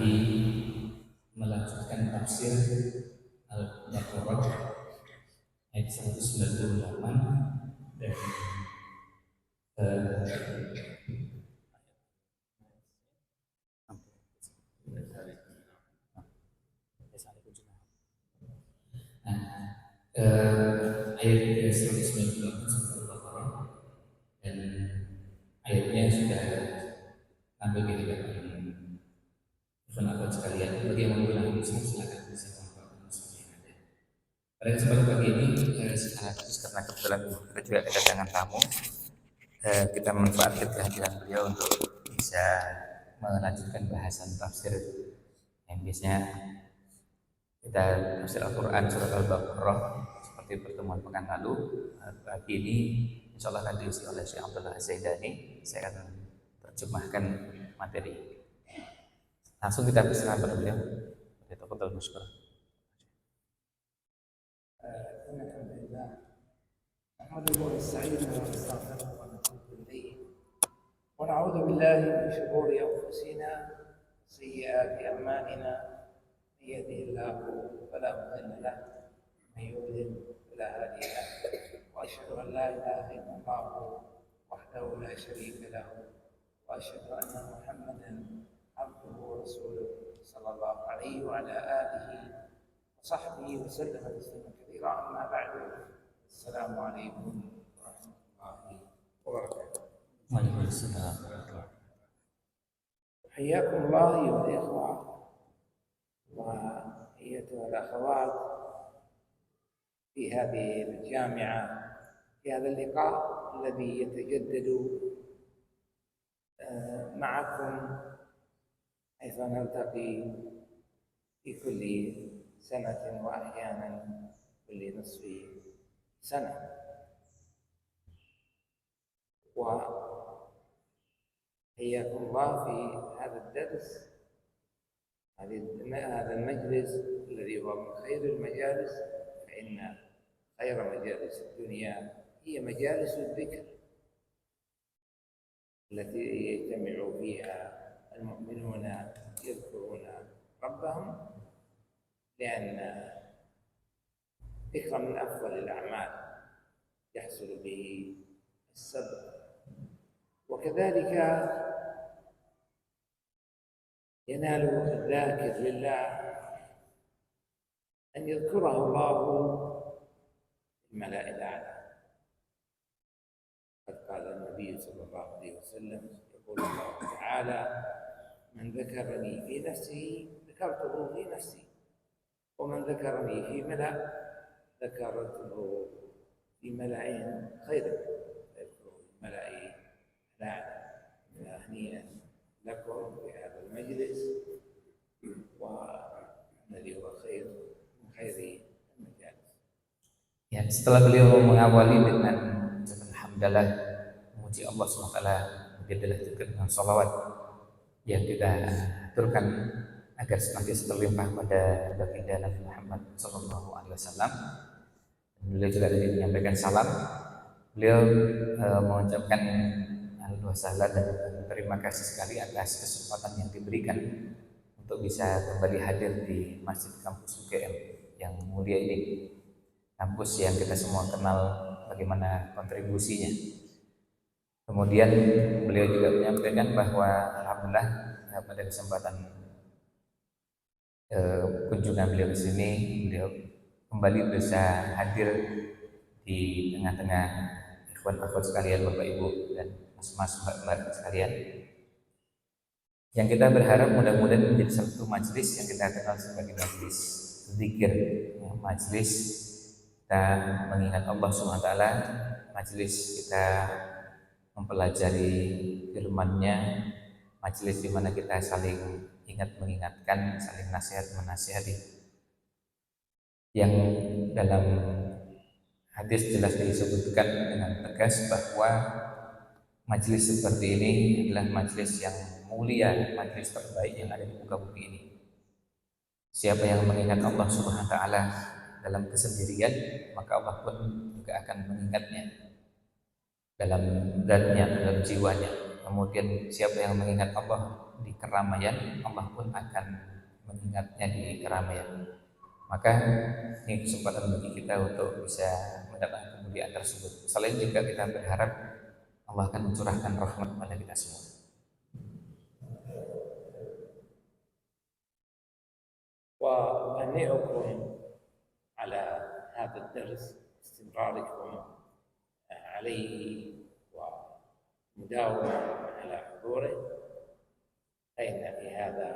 tadi melanjutkan tafsir Al-Baqarah ayat 198 dan ayat 198 surah Al-Baqarah, dan ayatnya sudah tampil di hadapan teman-teman sekalian. Bagi yang menggunakan Muslim silakan bisa membaca yang ada. Pada kesempatan pagi ini secara khusus karena kebetulan kita juga kedatangan tamu, kita memanfaatkan kehadiran beliau untuk bisa melanjutkan bahasan tafsir yang biasanya kita tafsir Al-Quran surat Al-Baqarah seperti pertemuan pekan lalu. Pagi ini insya Allah akan diisi oleh Syekh Abdullah Az-Zaidani. Saya akan terjemahkan materi. Langsung kita persilakan pada beliau. Tafadhal masykur. Alhamdulillah. Nahmaduhu wa nasta'inuhu wa nastaghfiruhu wa natubu ilayh. Wa na'udzu billahi min shururi anfusina wa sayyiati a'malina. Man yahdihillahu fala mudilla lahu wa man yudlil fala hadiya lahu. Wa asyhadu an la ilaha illallah wahdahu la syarika lahu wa asyhadu anna Muhammadan abduhu wa rasuluhu sallallahu alaihi wa ala alihi wa sahbihi wa sallam tasliman katsira. Amma ba'du. Assalamualaikum warahmatullahi wabarakatuh. Waalaikumsalam. حياكم الله أيها الإخوة وأيتها الأخوات في هذه الجامعة، في هذا اللقاء الذي يتجدد معكم حيث نلتقي في كل سنة وأحيانا كل نصف سنة. وحياكم الله في هذا الدرس، هذا المجلس الذي هو من خير المجالس، فإن خير مجالس الدنيا هي مجالس الذكر التي يجتمع فيها المؤمنون يذكرون ربهم، لأن ذكر من أفضل الأعمال يحصل به السبب. وكذلك ينال الذاكر لله أن يذكره الله في الملأ الأعلى. قد قال النبي صلى الله عليه وسلم، يقول الله تعالى: من ذكرني في نفسه ذكرته في نفسي، ومن ذكرني في ملأ ذكرته في ملأ خير يذكره في ملأ الأعلى. هنيئا لكم في هذا المجلس والذي هو خير من خير المجالس. Ya, setelah beliau mengawali dengan alhamdulillah, memuji Allah SWT, kemudian dilanjutkan dengan sholawat yang kita aturkan agar senantiasa terlimpah pada baginda Nabi Muhammad SAW. Beliau juga tadi menyampaikan salam. Beliau mengucapkan alhamdulillah dan terima kasih sekali atas kesempatan yang diberikan untuk bisa kembali hadir di Masjid Kampus UGM yang mulia ini, kampus yang kita semua kenal bagaimana kontribusinya. Kemudian beliau juga menyampaikan bahwa alhamdulillah pada kesempatan kunjungan beliau di sini, beliau kembali bisa hadir di tengah-tengah ikhwan-akhwat sekalian, Bapak Ibu dan mas-mas mbak-mbak sekalian, yang kita berharap mudah-mudahan menjadi satu majelis yang kita kenal sebagai majelis zikir, ya, majelis kita mengingat Allah SWT, majelis kita mempelajari firman-Nya, majelis di mana kita saling ingat mengingatkan, saling nasihat menasihati, yang dalam hadis jelas disebutkan dengan tegas bahwa majelis seperti ini adalah majelis yang mulia, majelis terbaik yang ada di muka bumi ini. Siapa yang mengingat Allah Subhanahu wa taala dalam kesendirian, maka Allah pun juga akan mengingatnya dalam zatnya, dalam jiwanya. Kemudian siapa yang mengingat Allah di keramaian, Allah pun akan mengingatnya di keramaian. Maka ini kesempatan bagi kita untuk bisa mendapatkan kemuliaan tersebut. Selain juga kita berharap Allah akan mencurahkan rahmat pada kita semua. وأهنئكم على هذا الدرس استمراركم عليه ومداومة على حضوره. فإن في هذا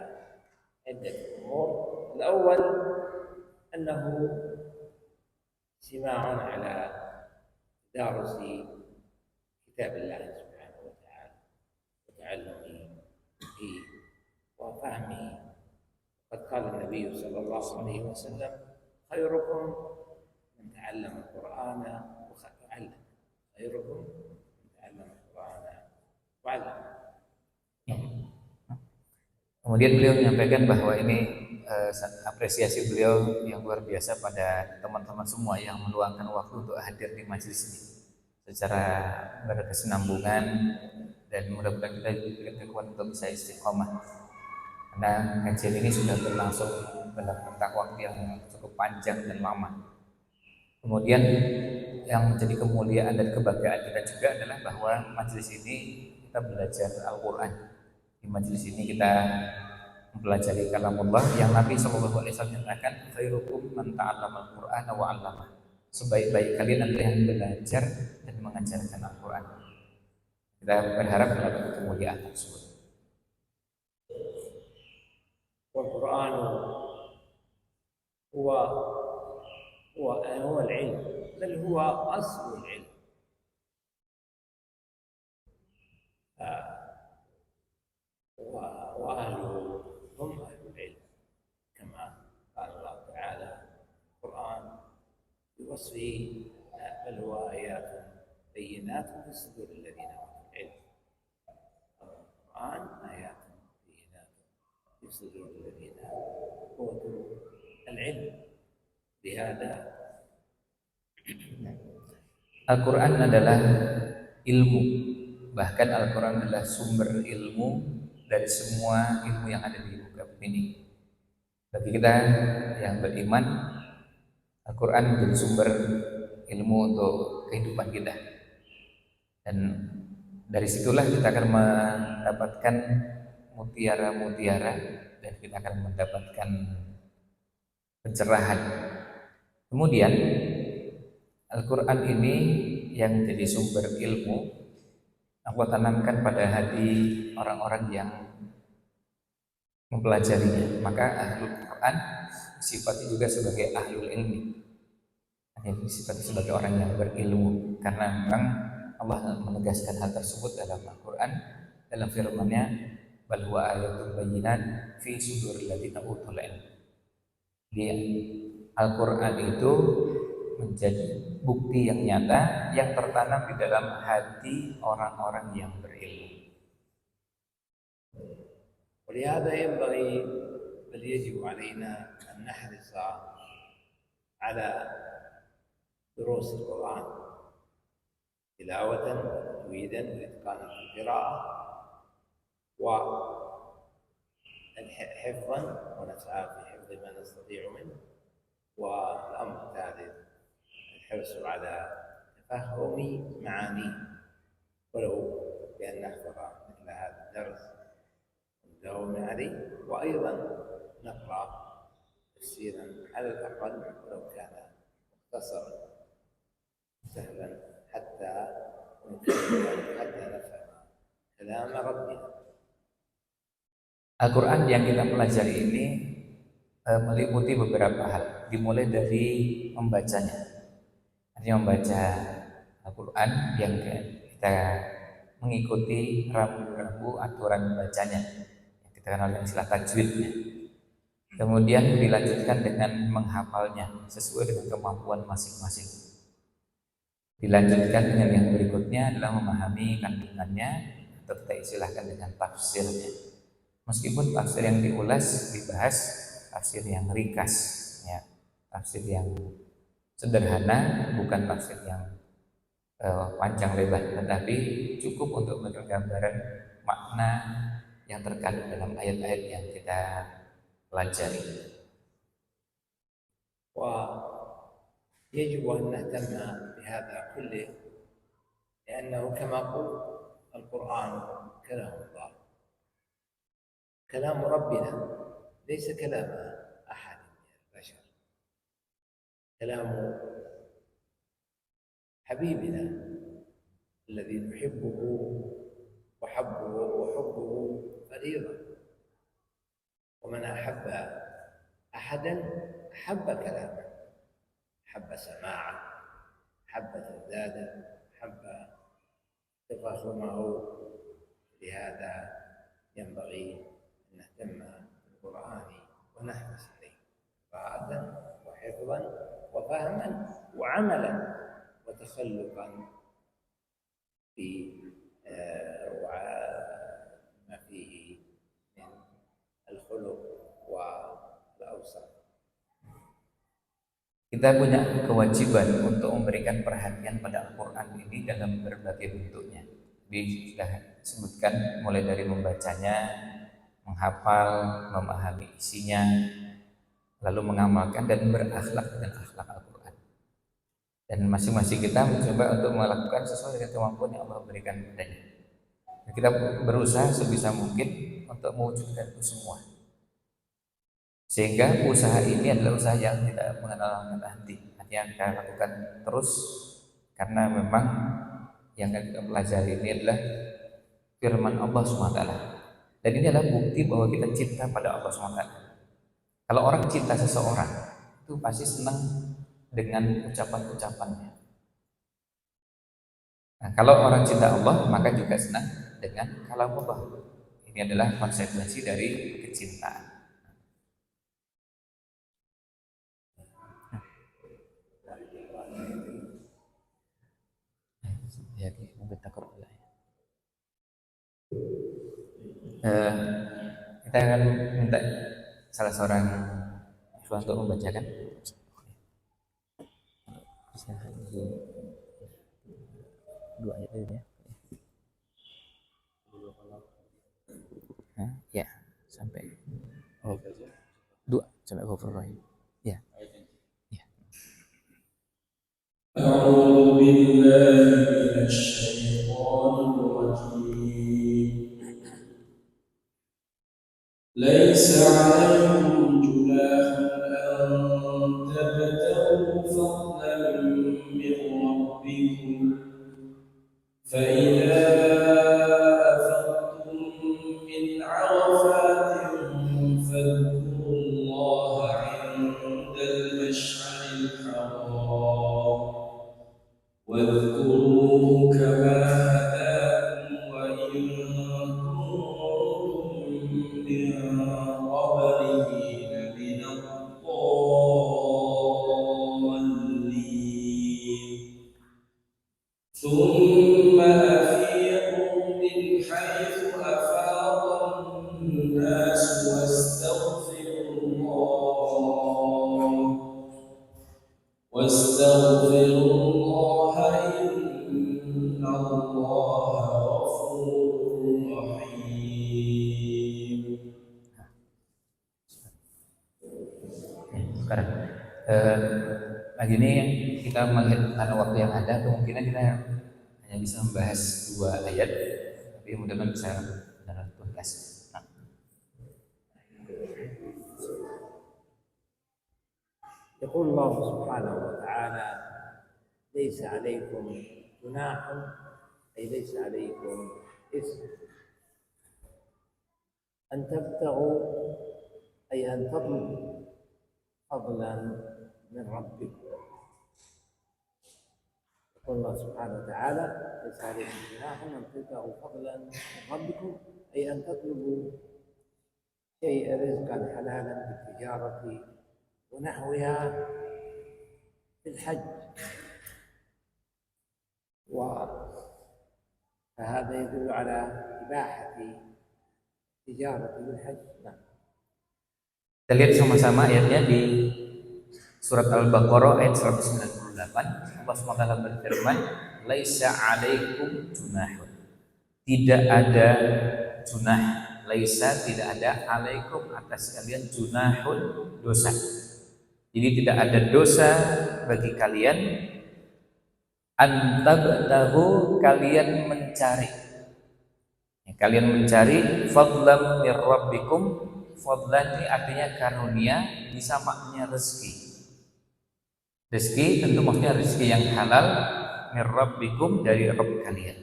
عدة أمور. الأول أنه اجتماع على تدارس كتاب الله سبحانه وتعالى وتعلمه فيه وفهمه. قد قال النبي صلى الله عليه وسلم: خيركم من تعلم القرآن وعلم. خيركم من تعلم القرآن وعلم. Kemudian beliau menyampaikan bahwa ini apresiasi beliau yang luar biasa pada teman-teman semua yang meluangkan waktu untuk hadir di majelis ini secara berkesinambungan, dan mudah-mudahan kita diberikan kekuatan untuk bisa istiqomah, karena kajian ini sudah berlangsung dalam rentang waktu yang cukup panjang dan lama. Kemudian yang menjadi kemuliaan dan kebahagiaan kita juga adalah bahwa majelis ini kita belajar Al-Quran. Di majelis ini kita mempelajari kalamullah yang Nabi SAW nyatakan, khairukum man ta'allama al-Qur'ana wa 'allamah. Sebaik-baik kalian adalah yang belajar dan mengajarkan Al-Quran. Kita berharap mendapatkan kemuliaan tersebut. والقرآن هو العلم، بل هو أصل العلم. وأهله هم أهل العلم، كما قال الله تعالى القرآن بوصفه: بل هو آيات بينات في صدور الذين أوتوا العلم. القرآن آيات بينات في صدور الذين أوتوا العلم. بهذا Al-Quran adalah ilmu, bahkan Al-Quran adalah sumber ilmu dari semua ilmu yang ada di muka bumi ini. Bagi kita yang beriman, Al-Quran menjadi sumber ilmu untuk kehidupan kita, dan dari situlah kita akan mendapatkan mutiara-mutiara, dan kita akan mendapatkan pencerahan. Kemudian Al-Quran ini yang jadi sumber ilmu Allah tanamkan pada hati orang-orang yang mempelajarinya. Maka ahlul Quran sifatnya juga sebagai ahlul ilmi, sifatnya sebagai orang yang berilmu, karena memang Allah menegaskan hal tersebut dalam Al-Quran, dalam firman-Nya, bal huwa ayatun bayyinat fi suduril ladzina utul ilm. Di Al-Quran itu menjadi bukti yang nyata yang tertanam di dalam hati orang-orang yang berilmu. ولهذا ينبغي بل يجب علينا أن نحرص على دروس القرآن تلاوة وتجويدا وإتقانا في القراءة وحفظا، ونسعى في حفظ ما نستطيع منه. والأمر الثالث الحرص على تفهم معانيه، ولو بأن نحفظ مثل هذا الدرس ونداوم عليه، وأيضا نقرأ تفسيرا على الأقل ولو كان مختصرا سهلا حتى نفهم كلام ربنا. Al-Quran yang kita pelajari ini meliputi beberapa hal, dimulai dari membacanya. Artinya membaca Al-Quran yang kita mengikuti rambu-rambu aturan bacanya, yang kita kenal dengan istilah tajwidnya. Kemudian dilanjutkan dengan menghafalnya sesuai dengan kemampuan masing-masing. Dilanjutkan dengan yang berikutnya adalah memahami kandungannya, atau kita istilahkan dengan tafsirnya. Meskipun tafsir yang diulas, dibahas, tafsir yang ringkas, ya, tafsir yang sederhana, bukan tafsir yang panjang lebar, tetapi cukup untuk memberikan gambaran makna yang terkandung dalam ayat-ayat yang kita pelajari. ويجب أن نهتم بهذا كله لأنه كما قلت القرآن كلام الله، كلام ربنا، ليس كلام أحد من البشر، كلام حبيبنا الذي نحبه وحبه فريضة، ومن أحب أحدا أحب كلامه، أحب سماعه، أحب ترداده، أحب تفاهمه. لهذا ينبغي أن نهتم بالقرآن ونحرص عليه قراءة وحفظا وفهما وعملا وتخلقا وما فيه من الخلق والأوصاف. Kita punya kewajiban untuk memberikan perhatian pada Al-Quran ini dalam berbagai bentuknya. Sudah disebutkan mulai dari membacanya, menghafal, memahami isinya, lalu mengamalkan dan berakhlak dengan akhlak Al-Quran. Dan masing-masing kita mencoba untuk melakukan sesuai dengan kemampuan yang Allah berikan padanya. Kita berusaha sebisa mungkin untuk mewujudkan itu semua. Sehingga usaha ini adalah usaha yang tidak mengenal henti. Artinya kita lakukan terus karena memang yang kita pelajari ini adalah firman Allah SWT. Dan ini adalah bukti bahwa kita cinta pada Allah SWT. Kalau orang cinta seseorang itu pasti senang dengan ucapan-ucapannya. Nah, kalau orang cinta Allah maka juga senang dengan kalam Allah. Ini adalah konsekuensi dari kecintaan. Ya, mungkin takut pula ya. Kita akan minta salah seorang ikhwan untuk membacakan. Dua ayat ini ya. Ya, sampai dua sampai Ghafurur Rahim. Ya. أعوذ بالله من الشيطان الرجيم ليس عليكم جناح أن تبتغوا فضلا من ربكم فإذا أفضتم من عرفات فاذكروا الله عند المشعر الحرام واذكروه كما هداكم وإن كنتم من قبله لمن الضالين ثم أفيضوا من حيث أفاض الناس واستغفروا الله إن الله غفور رحيم. Sekarang pagi ini kita melihat karena waktu yang ada, kemungkinan kita hanya bisa membahas 2 ayat, tapi mudah-mudahan bisa benar tuntas. يقول الله سبحانه وتعالى ليس عليكم جناح، أي ليس عليكم إثم أن تبتغوا، أي أن تطلبوا فضلا من ربكم. يقول الله سبحانه وتعالى ليس عليكم جناح أن تبتغوا فضلا من ربكم، أي أن تطلبوا شيء رزقا حلالا بالتجارة ونحوها في الحج، فهذا يدل على إباحة تجارة بالحج. نعم. Kita lihat sama-sama ayatnya di surat Al-Baqarah ayat 198. Allah SWT berfirman, "Laisa 'alaikum junahun." Tidak ada junah laisa tidak ada alaikum atas kalian junahun dosa. Jadi tidak ada dosa bagi kalian antabtahu kalian mencari. Ya, kalian mencari fadlan mir rabbikum. Fadlan ini artinya karunia, bisa maknanya rezeki. Rezeki tentu maksudnya rezeki yang halal mir rabbikum dari Rabb kalian.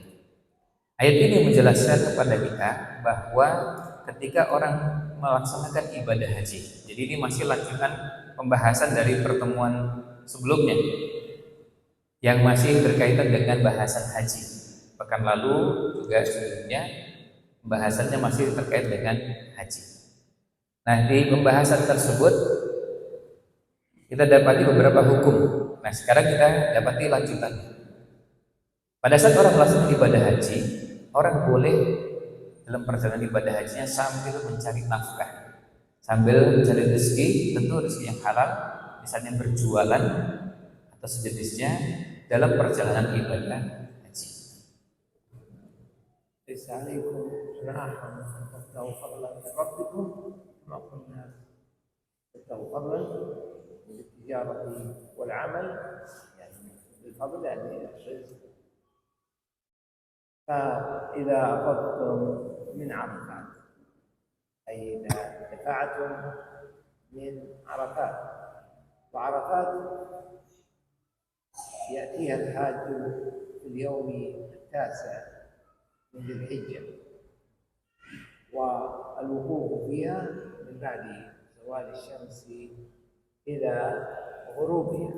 Ayat ini menjelaskan kepada kita bahwa ketika orang melaksanakan ibadah haji, jadi ini masih lanjutan pembahasan dari pertemuan sebelumnya yang masih berkaitan dengan bahasan haji. Pekan lalu juga sebelumnya pembahasannya masih terkait dengan haji. Nah, di pembahasan tersebut kita dapati beberapa hukum. Nah, sekarang kita dapati lanjutan. Pada saat orang melaksanakan ibadah haji, orang boleh dalam perjalanan ibadah hajinya sambil mencari nafkah, sambil mencari rezeki, tentu rezeki yang halal, misalnya berjualan atau sejenisnya dalam perjalanan ibadah haji. ليس عليكم جناح أن تبتغوا فضلا من ربكم كما قلنا تبتغوا فضلا من التجارة والعمل يعني بالفضل يعني الرزق. فإذا أخذتم من عرفات أي إذا دفعتم من عرفات، وعرفات يأتيها الحاج في اليوم التاسع من ذي الحجة، والوقوف فيها من بعد زوال الشمس إلى غروبها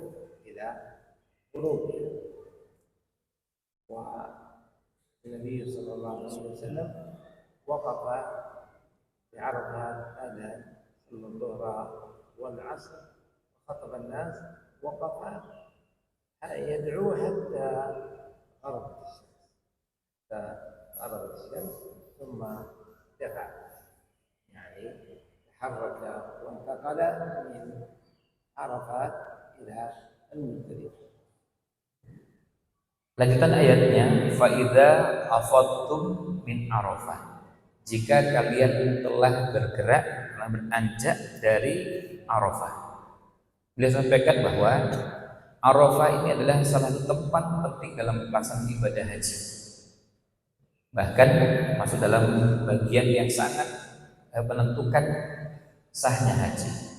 والنبي صلى الله عليه وسلم وقف بعرفة أذان صلى الظهر والعصر وخطب الناس، وقف يدعو حتى غربت الشمس ثم دفع، يعني تحرك وانتقل من عرفات إلى المزدلفة. Lanjutan ayatnya, faida afadtum min Arafah. Jika kalian telah bergerak, telah beranjak dari Arafah. Beliau sampaikan bahwa Arafah ini adalah salah satu tempat penting dalam pelaksanaan ibadah haji. Bahkan masuk dalam bagian yang sangat menentukan sahnya haji.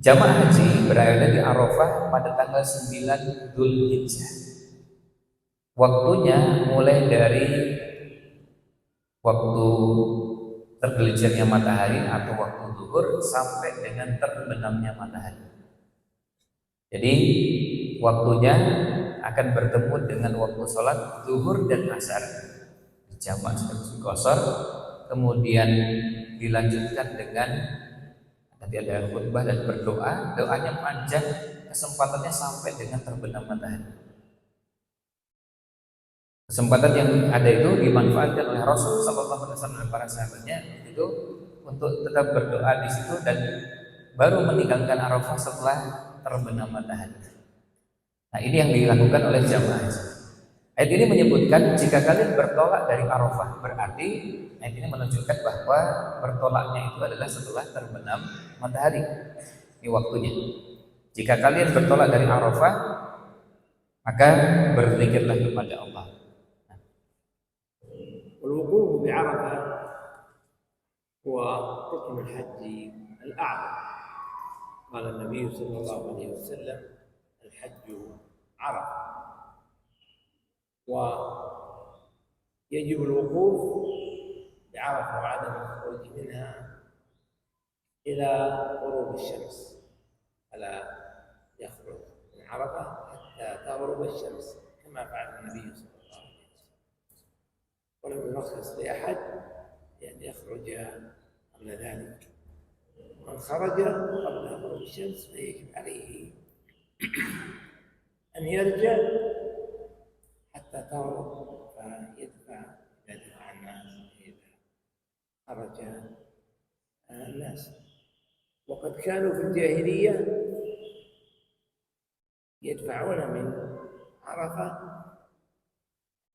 Jamaah haji berada di Arafah pada tanggal 9 Dzulhijjah. Waktunya mulai dari waktu tergelincirnya matahari atau waktu zuhur sampai dengan terbenamnya matahari. Jadi waktunya akan bertemu dengan waktu sholat zuhur dan asar jamak sekaligus qasar, kemudian dilanjutkan dengan nanti ada khutbah dan berdoa. Doanya panjang, kesempatannya sampai dengan terbenam matahari. Kesempatan yang ada itu dimanfaatkan oleh Rasul Sallallahu Alaihi Wasallam dan para sahabatnya itu untuk tetap berdoa di situ dan baru meninggalkan Arafah setelah terbenam matahari. Nah, ini yang dilakukan oleh jamaah. Ayat ini menyebutkan jika kalian bertolak dari Arafah, berarti ayat ini menunjukkan bahwa bertolaknya itu adalah setelah terbenam matahari. Ini waktunya. Jika kalian bertolak dari Arafah, maka berzikirlah kepada Allah. والوقوف بعرفة هو ركن الحج الأعظم. قال النبي صلى الله عليه وسلم الحج عرفة، ويجب الوقوف بعرفة وعدم الخروج منها إلى غروب الشمس، فلا يخرج من عرفة حتى تغرب الشمس كما فعل النبي صلى الله عليه وسلم. ولم يرخص لأحد بأن يخرج قبل ذلك. من خرج قبل غروب الشمس فيجب عليه أن يرجع حتى تغرب فيدفع إذا دفع الناس، إذا خرج الناس. وقد كانوا في الجاهلية يدفعون من عرفة،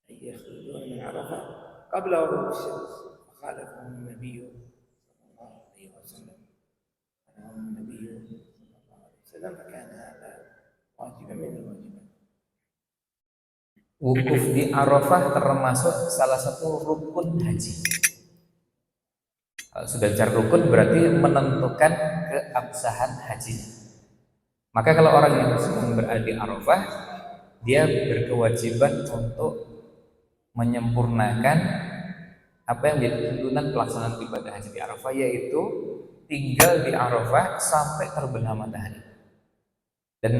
أي يخرجون من عرفة قبل غروب الشمس، خالفهم النبي صلى الله عليه وسلم خالفهم النبي صلى الله عليه وسلم فكان هذا واجبا من الواجبات. Wukuf di Arafah termasuk salah satu rukun haji. Kalau sudah bicara rukun berarti menentukan keabsahan haji. Maka kalau orang yang sedang berada di Arafah, dia berkewajiban untuk menyempurnakan apa yang menjadi tuntunan pelaksanaan ibadah haji di Arafah, yaitu tinggal di Arafah sampai terbenam matahari. Dan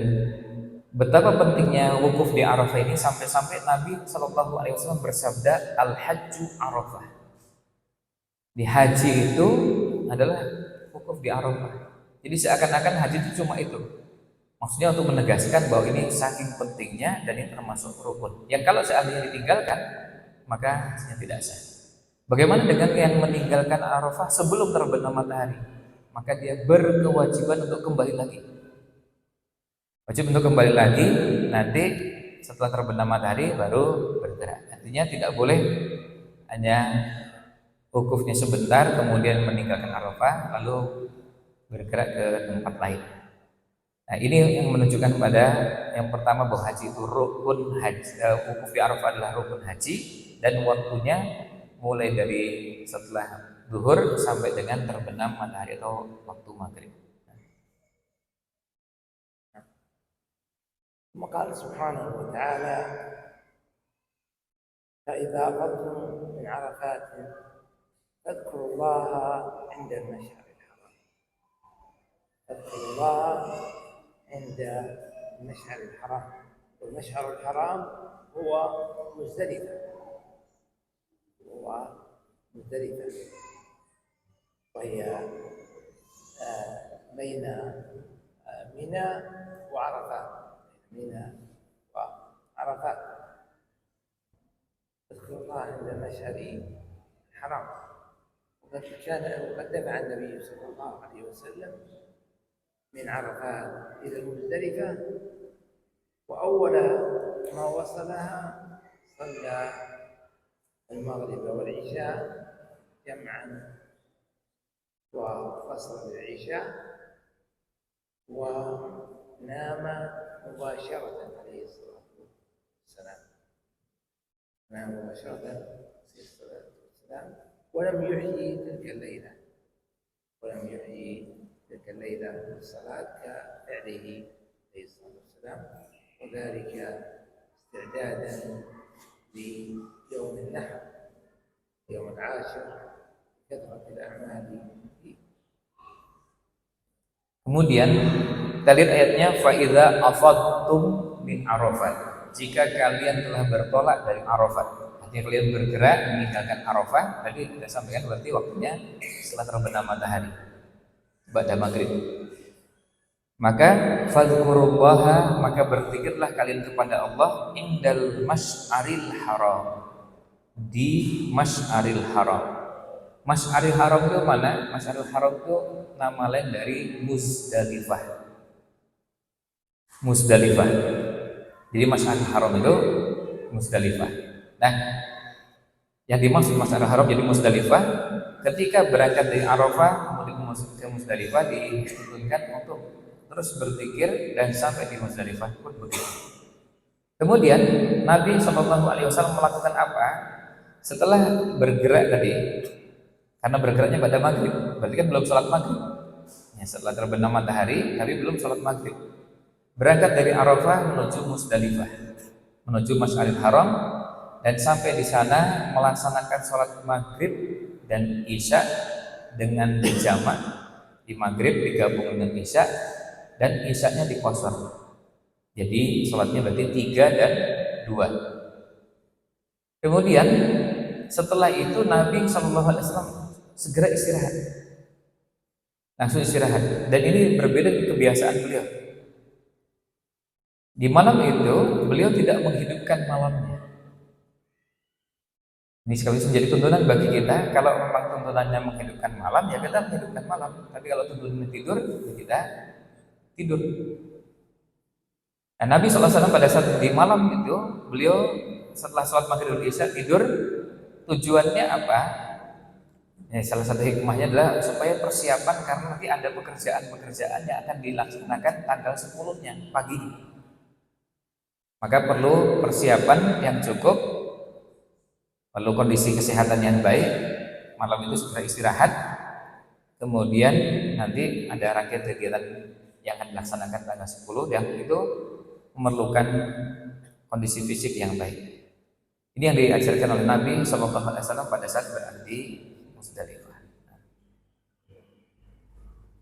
betapa pentingnya wukuf di Arafah ini sampai-sampai Nabi Shallallahu Alaihi Wasallam bersabda, al-hajju Arafah. Di haji itu adalah wukuf di Arafah. Jadi seakan-akan haji itu cuma itu. Maksudnya untuk menegaskan bahwa ini saking pentingnya dan ini termasuk rukun. Yang kalau seandainya ditinggalkan, maka hajinya tidak sah. Bagaimana dengan yang meninggalkan Arafah sebelum terbenam matahari? Maka dia berkewajiban untuk kembali lagi. Wajib untuk kembali lagi, nanti setelah terbenam matahari baru bergerak. Artinya tidak boleh hanya wukufnya sebentar kemudian meninggalkan Arafah lalu bergerak ke tempat lain. Nah, ini yang menunjukkan pada yang pertama bahwa haji itu rukun haji, wukuf di Arafah adalah rukun haji dan waktunya mulai dari setelah zuhur sampai dengan terbenam matahari atau waktu maghrib. وقال سبحانه وتعالى فإذا أفضتم من عرفات فاذكروا الله عند المشعر الحرام فاذكروا الله عند المشعر الحرام والمشعر الحرام هو مزدلفة وهي بين منى وعرفات منى وعرفات اذكر الله عند المشعر الحرام وقد دفع النبي صلى الله عليه وسلم من عرفات إلى المزدلفة وأول ما وصلها صلى المغرب والعشاء جمعا وفصل العشاء ونام مباشرة عليه الصلاة والسلام نام مباشرة عليه الصلاة والسلام ولم يحيي تلك الليلة بالصلاة كفعله عليه الصلاة والسلام وذلك استعدادا ليوم النحر يوم العاشر كثرة الأعمال فيه. Kemudian kita lihat ayatnya fa'idza afadtum min Arafat. Jika kalian telah bertolak dari Arafat, artinya kalian bergerak meninggalkan Arafah, tadi kita sampaikan berarti waktunya setelah terbenam matahari pada maghrib. Maka fadhkurullaha, maka berzikirlah kalian kepada Allah indal masy'aril haram, di masy'aril haram. Masy'aril haram itu mana? Masy'aril haram itu nama lain dari Muzdalifah. Jadi Masy'aril haram itu Muzdalifah. Nah, yang dimaksud Masy'aril haram jadi Muzdalifah, ketika berangkat dari Arafah kemudian ke Muzdalifah dituntunkan untuk terus berzikir dan sampai di Muzdalifah pun begitu. Kemudian Nabi SAW melakukan apa? Setelah bergerak tadi, karena bergeraknya pada maghrib, berarti kan belum sholat maghrib. Ya, setelah terbenam matahari, tapi belum sholat maghrib. Berangkat dari Arafah menuju Muzdalifah, menuju Masy'aril Haram, dan sampai di sana melaksanakan sholat maghrib dan isya dengan jamak. Di maghrib digabung dengan isya dan isyanya dikosor. Jadi sholatnya berarti 3 dan 2. Kemudian setelah itu Nabi SAW segera istirahat, langsung istirahat. Dan ini berbeda dengan kebiasaan beliau. Di malam itu beliau tidak menghidupkan malamnya. Ini sekaligus menjadi tuntunan bagi kita. Kalau memang tuntunannya menghidupkan malam, ya kita menghidupkan malam. Tapi kalau tuntunannya tidur, ya kita tidur. Nah, Nabi SAW pada saat di malam itu beliau setelah sholat maghrib dan isya tidur. Tujuannya apa? Salah satu hikmahnya adalah supaya persiapan karena nanti ada pekerjaan-pekerjaan yang akan dilaksanakan tanggal 10-nya pagi. Maka perlu persiapan yang cukup, perlu kondisi kesehatan yang baik, malam itu segera istirahat, kemudian nanti ada rangkaian kegiatan yang akan dilaksanakan tanggal 10 yang itu memerlukan kondisi fisik yang baik. Ini yang diajarkan oleh Nabi SAW pada saat berada di Musdalifah.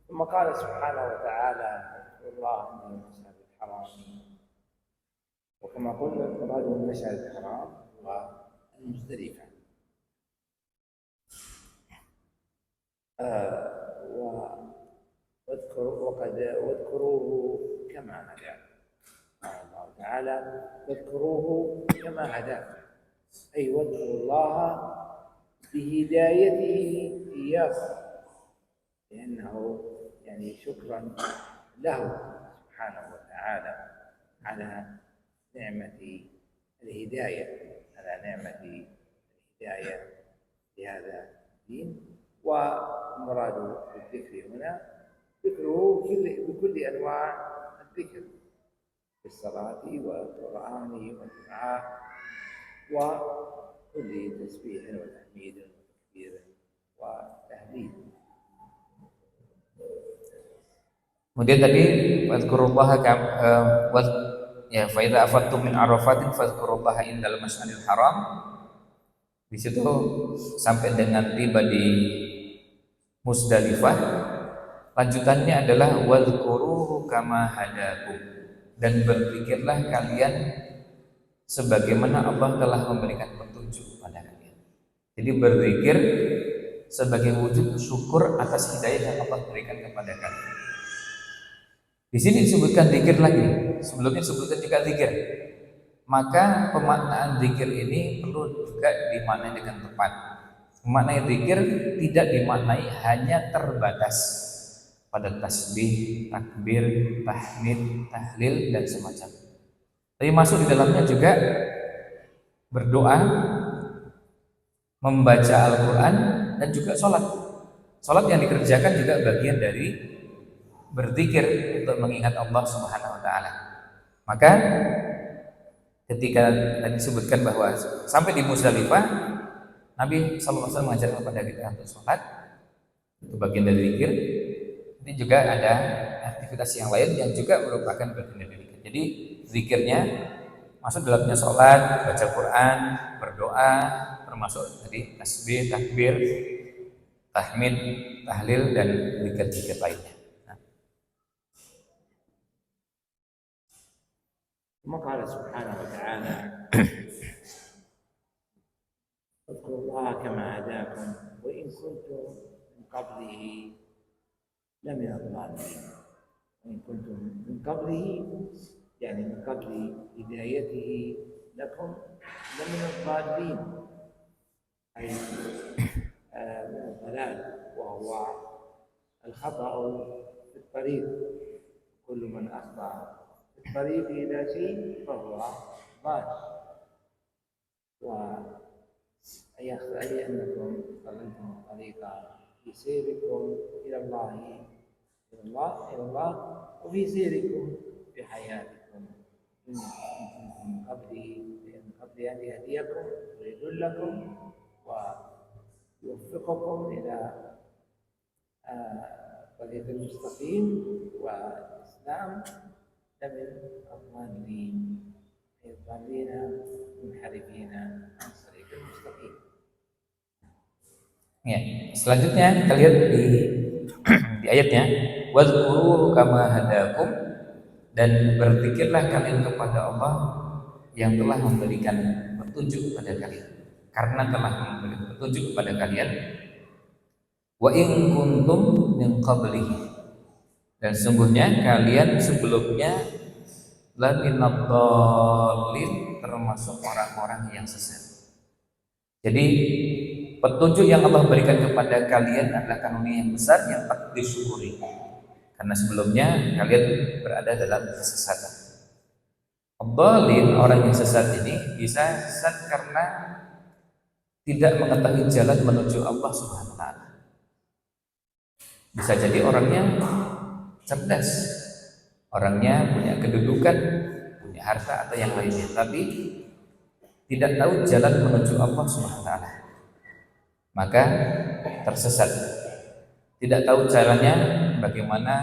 ثم قال سبحانه وتعالى اذكروا الله عند المشعر الحرام وكما قلنا المراد بالمشعر الحرام هو المزدلفة واذكروه كما هداكم قال الله تعالى واذكروه كما هداكم أي واذكروا الله بهدايته إياكم لأنه يعني شكرا له سبحانه وتعالى على نعمة الهداية لهذا الدين. والمراد بالذكر هنا ذكره بكل أنواع الذكر في الصلاة والقرآن والدعاء وكل تسبيح وتحميد وتكبير وتهليل. Kemudian tadi fadhkurullaha ya fa idza afattum min arafatin fadhkurullaha indal mas'alil haram. Di situ sampai dengan tiba di Musdalifah, lanjutannya adalah wadhkuruhu kama hadakum, dan berpikirlah kalian sebagaimana Allah telah memberikan petunjuk pada kalian. Jadi berzikir sebagai wujud syukur atas hidayah yang Allah berikan kepada kalian. Di sini disebutkan zikir lagi, sebelumnya disebutkan juga zikir. Maka pemaknaan zikir ini perlu juga dimaknai dengan tepat. Memaknai zikir tidak dimaknai hanya terbatas pada tasbih, takbir, tahmid, tahlil dan semacam. Tapi masuk di dalamnya juga berdoa, membaca Al-Quran dan juga sholat. Sholat yang dikerjakan juga bagian dari berzikir untuk mengingat Allah Subhanahu wa taala. Maka ketika tadi disebutkan bahwa sampai di Musdalifah, Nabi sallallahu alaihi wasallam mengajarkan kepada kita untuk sholat, itu bagian dari zikir. Ini juga ada aktivitas yang lain yang juga merupakan bagian dari zikir. Jadi zikirnya masuk dalamnya sholat, baca Quran, berdoa, termasuk tadi tasbih, takbir, tahmid, tahlil dan zikir-zikir lainnya. ثم قال سبحانه وتعالى اذكروا الله كما هداكم وإن كنتم من قبله لمن الضالين. وإن كنتم من قبله يعني من قبل هدايته لكم لمن الضالين أي من الضلال وهو الخطأ في الطريق. كل من أخطأ الطريق إلى شيء فهو ضال. أي أنكم ضللتم الطريق في سيركم إلى الله وفي سيركم في حياتكم من قبل أن يهديكم ويدلكم ويوفقكم إلى طريق المستقيم والإسلام لمن الضالين منحرفين عن طريق المستقيم. Ya, selanjutnya kita lihat di ayatnya wadhkuru kama hadakum, dan berzikirlah kalian kepada Allah yang telah memberikan petunjuk kepada kalian. Karena telah memberikan petunjuk kepada kalian, wa in kuntum min qablihi, dan sungguhnya kalian sebelumnya laminad dhalin, termasuk orang-orang yang sesat. Jadi petunjuk yang Allah berikan kepada kalian adalah karunia yang besar yang patut disyukuri, karena sebelumnya kalian berada dalam kesesatan. Dhalin, orang yang sesat ini bisa sesat karena tidak mengetahui jalan menuju Allah Subhanahu wa taala. Bisa jadi orangnya cerdas, orangnya punya kedudukan, punya harta atau yang lainnya, tapi tidak tahu jalan menuju Allah Subhanahu wa taala. Maka tersesat. Tidak tahu caranya bagaimana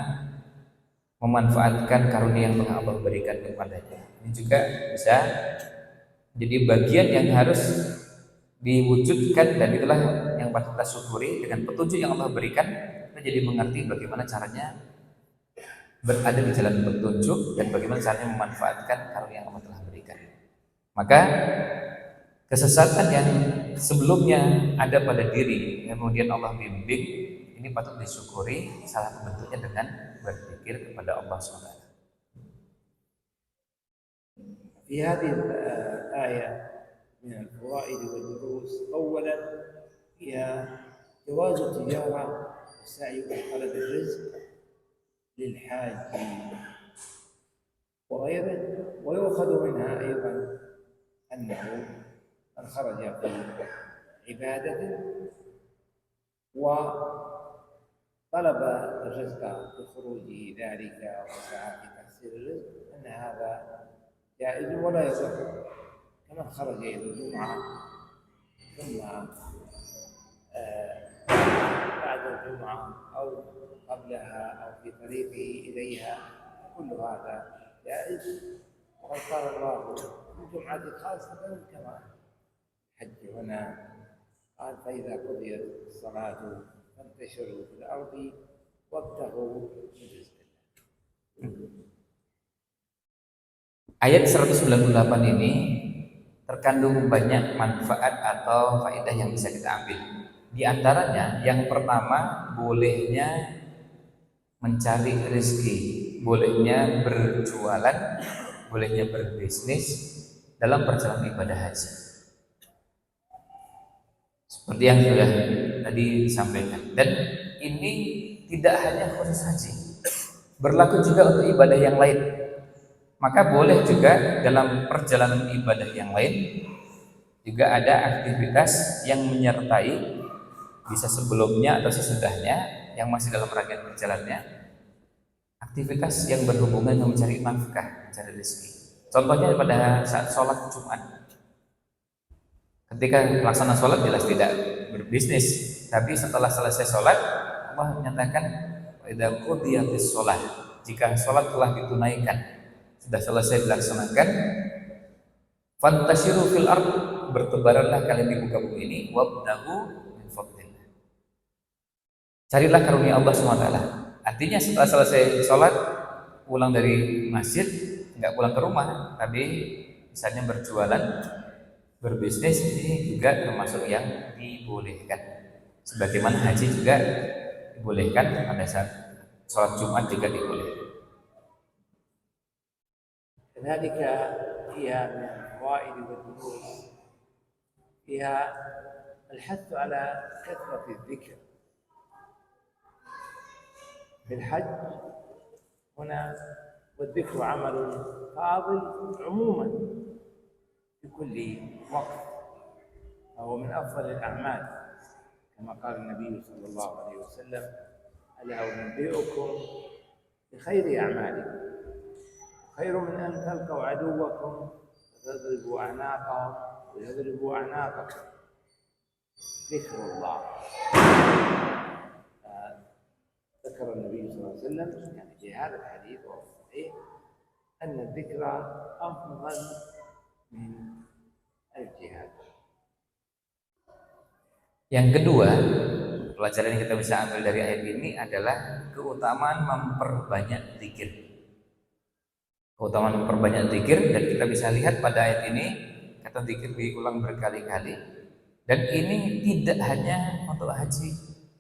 memanfaatkan karunia yang telah Allah berikan kepadanya. Ini juga bisa jadi bagian yang harus diwujudkan, dan itulah yang patut kita syukuri. Dengan petunjuk yang Allah berikan, kita jadi mengerti bagaimana caranya berada di jalan petunjuk dan bagaimana caranya memanfaatkan karunia yang Allah telah berikan. Maka kesesatan yang sebelumnya ada pada diri yang kemudian Allah bimbing, ini patut disyukuri. Salah satu bentuknya dengan berpikir kepada Allah SWT. في هذه الآية من الفوائد والدروس أولا هي جواز التجارة والسعي وطلب الرزق للحاج وغيره. ويؤخذ منها أيضا أنه من خرج في عبادة وطلب الرزق بخروجه ذلك وسعى في تحصيل الرزق أن هذا جائز ولا يضر، كمن خرج إلى الجمعة ثم بعد الجمعة أو قبلها أو في طريقه إليها، كل هذا جائز. وقد قال الله في الجمعة خاصة كما الحج هنا قال: فإذا قضيت الصلاة فانتشروا في الأرض وابتغوا من رزق الله. Ayat 198 ini terkandung banyak manfaat atau faedah yang bisa kita ambil. Di antaranya yang pertama, bolehnya mencari rezeki, bolehnya berjualan, bolehnya berbisnis dalam perjalanan ibadah haji. Seperti yang sudah tadi disampaikan. Dan ini tidak hanya khusus haji, berlaku juga untuk ibadah yang lain. Maka boleh juga dalam perjalanan ibadah yang lain juga ada aktivitas yang menyertai, bisa sebelumnya atau sesudahnya, yang masih dalam rangkaian perjalanannya, aktivitas yang berhubungan dengan mencari nafkah, mencari rezeki. Contohnya pada saat sholat Jumat, ketika melaksanakan sholat jelas tidak berbisnis, tapi setelah selesai sholat Allah menyatakan idza qudiyatis sholat, jika sholat telah ditunaikan, sudah selesai dilaksanakan, fantashiru fil ard, bertebaranlah kalian di muka bumi ini, wabtagu min fadlillah, carilah karunia Allah SWT. Artinya setelah selesai sholat, pulang dari masjid, nggak pulang ke rumah, tapi misalnya berjualan, berbisnis, ini juga termasuk yang dibolehkan. Sebagaimana haji juga dibolehkan, pada saat sholat Jumat juga dibolehkan. كذلك هي من الفوائد والدروس فيها الحث على كثرة الذكر في الحج هنا، والذكر عمل فاضل عموما في كل وقت، فهو من أفضل الأعمال كما قال النبي صلى الله عليه وسلم: ألا أنبئكم بخير أعمالكم، خير من أن تلقوا عدوكم فتضربوا أعناقهم ويضربوا أعناقكم. ذكر الله. ذكر النبي صلى الله عليه وسلم يعني في هذا الحديث وهو صحيح أن الذكر أفضل من الجهاد. Yang kedua, pelajaran yang kita bisa ambil dari ayat ini adalah keutamaan memperbanyak zikir. Keutamaan memperbanyak zikir, dan kita bisa lihat pada ayat ini kata zikir diulang berkali-kali, dan ini tidak hanya untuk haji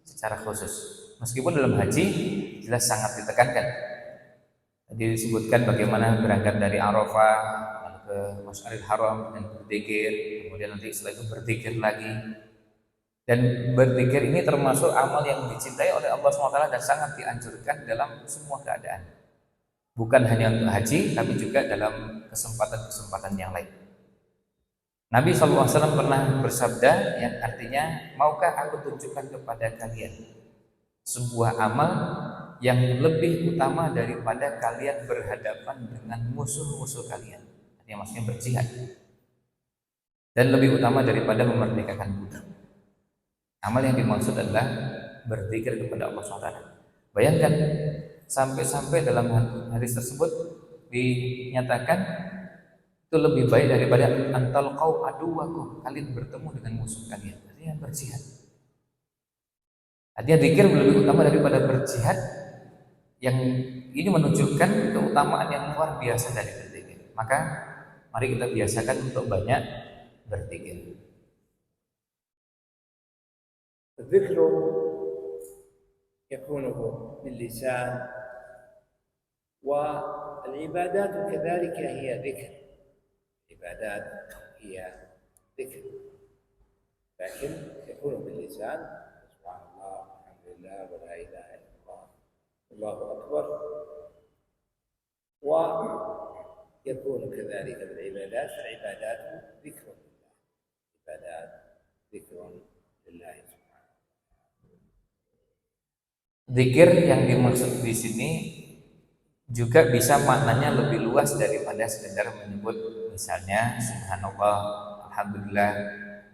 secara khusus. Meskipun dalam haji jelas sangat ditekankan. Tadi disebutkan bagaimana berangkat dari Arafah lalu ke Masjidil Haram dan berzikir, kemudian nanti setelah itu berzikir lagi. Dan berzikir ini termasuk amal yang dicintai oleh Allah SWT dan sangat dianjurkan dalam semua keadaan. Bukan hanya untuk haji, tapi juga dalam kesempatan-kesempatan yang lain. Nabi SAW pernah bersabda yang artinya, maukah aku tunjukkan kepada kalian sebuah amal yang lebih utama daripada kalian berhadapan dengan musuh-musuh kalian. Artinya maksudnya berjihad. Dan lebih utama daripada memerdekakan budak. Amal yang dimaksud adalah berzikir kepada Allah SWT. Bayangkan, sampai-sampai dalam hadis tersebut dinyatakan itu lebih baik daripada antal kau aduwakum, kalian bertemu dengan musuh kalian. Artinya berjihad. Artinya zikir lebih utama daripada berjihad, yang ini menunjukkan keutamaan yang luar biasa dari berzikir. Maka mari kita biasakan untuk banyak berzikir. الذكر يكون باللسان، والعبادات كذلك هي ذكر. العبادات هي ذكر، لكن يكون باللسان سبحان الله الحمد لله ولا اله الا الله الله اكبر، ويكون كذلك بالعبادات، فالعبادات ذكر لله، العبادات ذكر لله سبحانه. Zikir yang dimaksud di sini juga bisa maknanya lebih luas daripada sekedar menyebut misalnya subhanallah, alhamdulillah,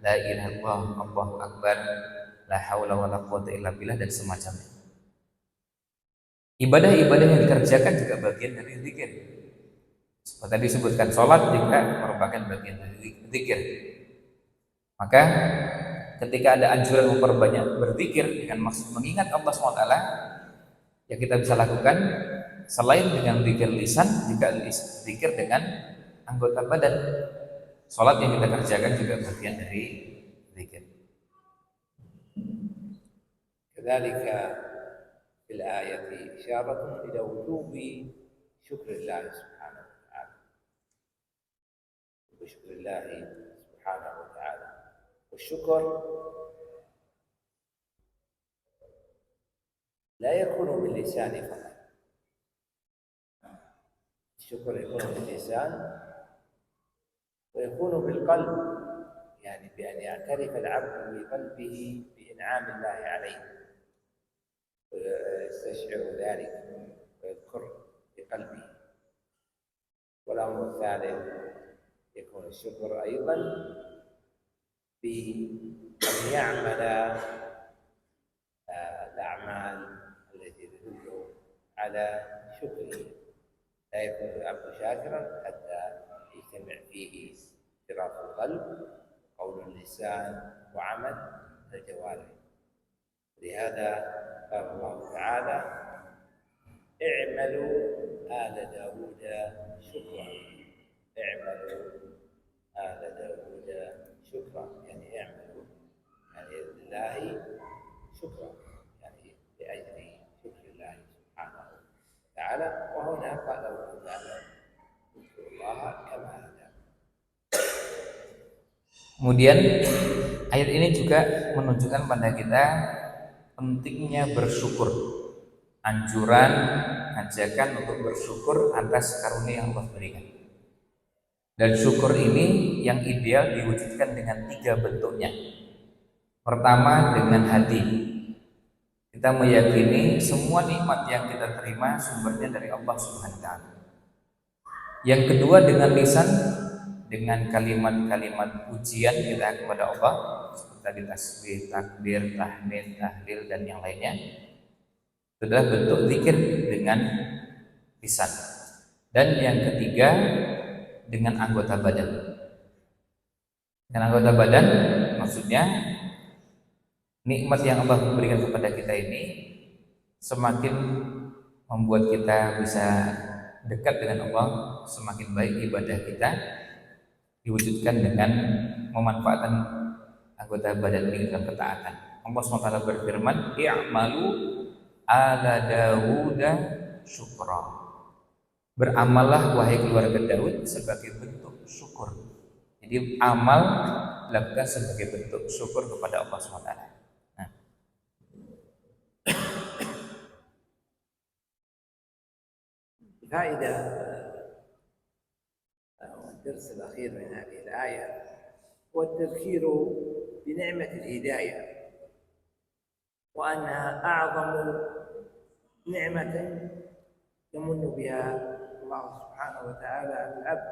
la ilaha illallah, Allahu akbar, la haula wala quwwata illa billah dan semacamnya. Ibadah-ibadah yang dikerjakan juga bagian dari zikir. Seperti disebutkan, sholat juga merupakan bagian dari zikir. Maka ketika ada anjuran memperbanyak berzikir dengan maksud mengingat Allah SWT, ya kita bisa lakukan selain dengan zikir lisan, juga zikir dengan anggota badan. Sholat yang kita kerjakan juga bagian dari zikir. كذلك في الآية إشارة إلى وجوب شكر الله سبحانه وتعالى، وشكر الله سبحانه وتعالى. والشكر لا يكون باللسان فقط، الشكر يكون باللسان ويكون بالقلب، يعني بأن يعترف العبد بقلبه بإنعام الله عليه ويستشعر ذلك ويذكر بقلبه. والأمر الثالث يكون الشكر أيضا بأن يعمل الأعمال التي تدل على شكره. لا يكون العبد شاكرا حتى يجتمع فيه اعتراف القلب، قول اللسان، وعمل الجوارح. لهذا قال الله تعالى: اعملوا آل داود شكرا، اعملوا آل داود شكرا، يعني اعملوا يعني لله شكرا، يعني لأجل شكر الله سبحانه وتعالى. وهنا قال الله تعالى: اذكروا الله كما هداكم. Kemudian ayat ini juga menunjukkan pada kita pentingnya bersyukur. Anjuran, ajakan untuk bersyukur atas karunia yang Allah berikan. Dan syukur ini yang ideal diwujudkan dengan 3 bentuknya. Pertama, dengan hati. Kita meyakini semua nikmat yang kita terima sumbernya dari Allah Subhanahu wa taala. Yang kedua, dengan lisan, dengan kalimat-kalimat pujian kita kepada Allah seperti tadi tasbih, takbir, tahmid, tahlil dan yang lainnya. Itu adalah bentuk zikir dengan lisan. Dan yang ketiga, dengan anggota badan. Dengan anggota badan maksudnya nikmat yang Allah berikan kepada kita ini semakin membuat kita bisa dekat dengan Allah, semakin baik ibadah kita diwujudkan dengan memanfaatkan anggota badan ini dalam ketaatan. Allah SWT berfirman, i'malu ala Dawuda syukra. Beramallah wahai keluarga Daud sebagai bentuk syukur. Jadi amal dilakukan sebagai bentuk syukur kepada Allah SWT. Nah. فائدة الدرس الأخير من هذه الآية والتذكير بنعمة الهداية، وأنها أعظم نعمة يمن بها الله سبحانه وتعالى على العبد.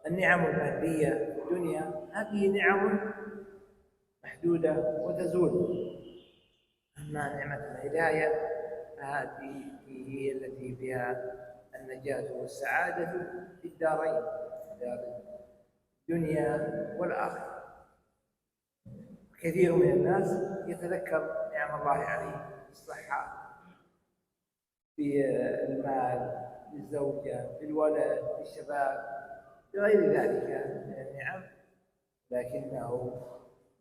النعم المادية في الدنيا هذه نعم محدودة وتزول، أما نعمة الهداية فهذه هي التي بها النجاة والسعادة في الدارين، دار الدنيا والآخرة. كثير من الناس يتذكر نعم الله عليه بالصحة، بالمال، بالزوجة، بالولد، بالشباب، بغير ذلك من النعم، لكنه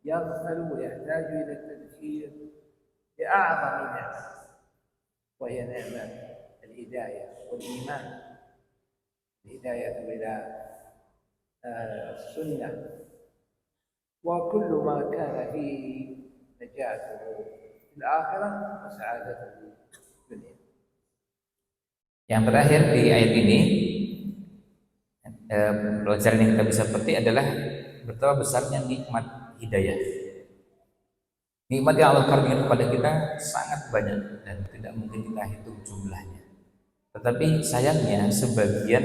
يغفل ويحتاج إلى التذكير بأعظم نعمة، وهي نعمة الهداية والإيمان، الهداية إلى السنة، وكل ما كان فيه نجاته في الآخرة وسعادته في الدنيا. Yang terakhir di ayat ini, pelajaran yang kita bisa petik adalah betapa besarnya nikmat hidayah. Nikmat yang Allah karuniakan kepada kita sangat banyak dan tidak mungkin kita hitung jumlahnya. Tetapi sayangnya sebagian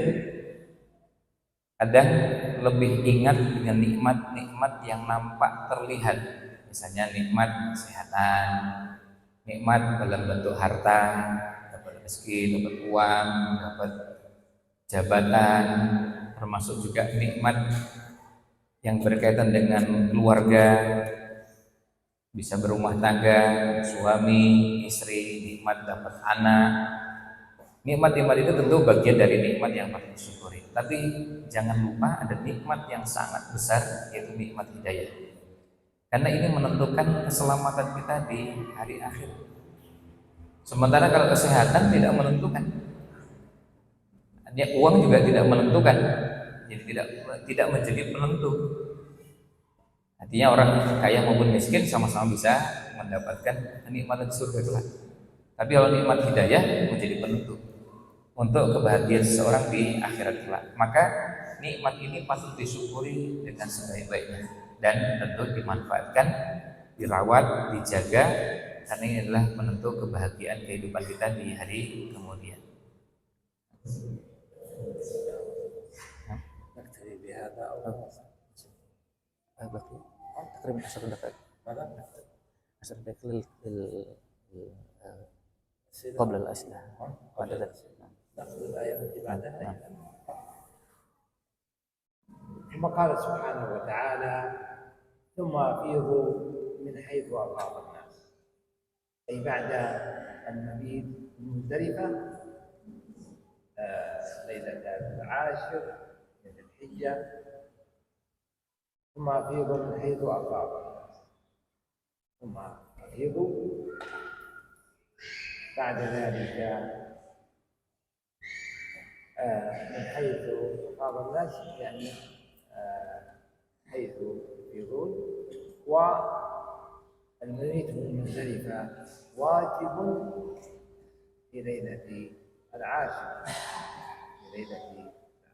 kadang lebih ingat dengan nikmat-nikmat yang nampak terlihat, misalnya nikmat kesehatan, nikmat dalam bentuk harta, dapat rezeki, dapat uang, dapat jabatan, termasuk juga nikmat yang berkaitan dengan keluarga, bisa berumah tangga, suami, istri, nikmat dapat anak. Nikmat-nikmat itu tentu bagian dari nikmat yang patut disyukuri. Tapi jangan lupa ada nikmat yang sangat besar, yaitu nikmat hidayah. Karena ini menentukan keselamatan kita di hari akhir. Sementara kalau kesehatan tidak menentukan, uang juga tidak menentukan, jadi tidak menjadi penentu. Artinya orang kaya maupun miskin sama-sama bisa mendapatkan kenikmatan surga kelak. Tapi kalau nikmat hidayah menjadi penentu untuk kebahagiaan seseorang di akhirat kelak. Maka nikmat ini patut disyukuri dengan sebaik-baiknya dan tentu dimanfaatkan, dirawat, dijaga, karena ini adalah penentu kebahagiaan kehidupan kita di hari kemudian. نكتفي بهذا أو بقي تقريبا 10 دقائق. ماذا؟ 10 دقائق قبل الأسئلة. بعد ذلك نأخذ الآية التي بعدها. ثم قال سبحانه وتعالى: ثم أفيضوا من حيث أفاض الناس، أي بعد المبيت بمزدلفة ليلة العاشر من الحجة، ثم أفيضوا من حيث أفاض الناس، ثم أفيضوا بعد ذلك من حيث أفاض الناس، يعني حيث يفيضون. والمبيت بالمزدلفة واجب في ليلة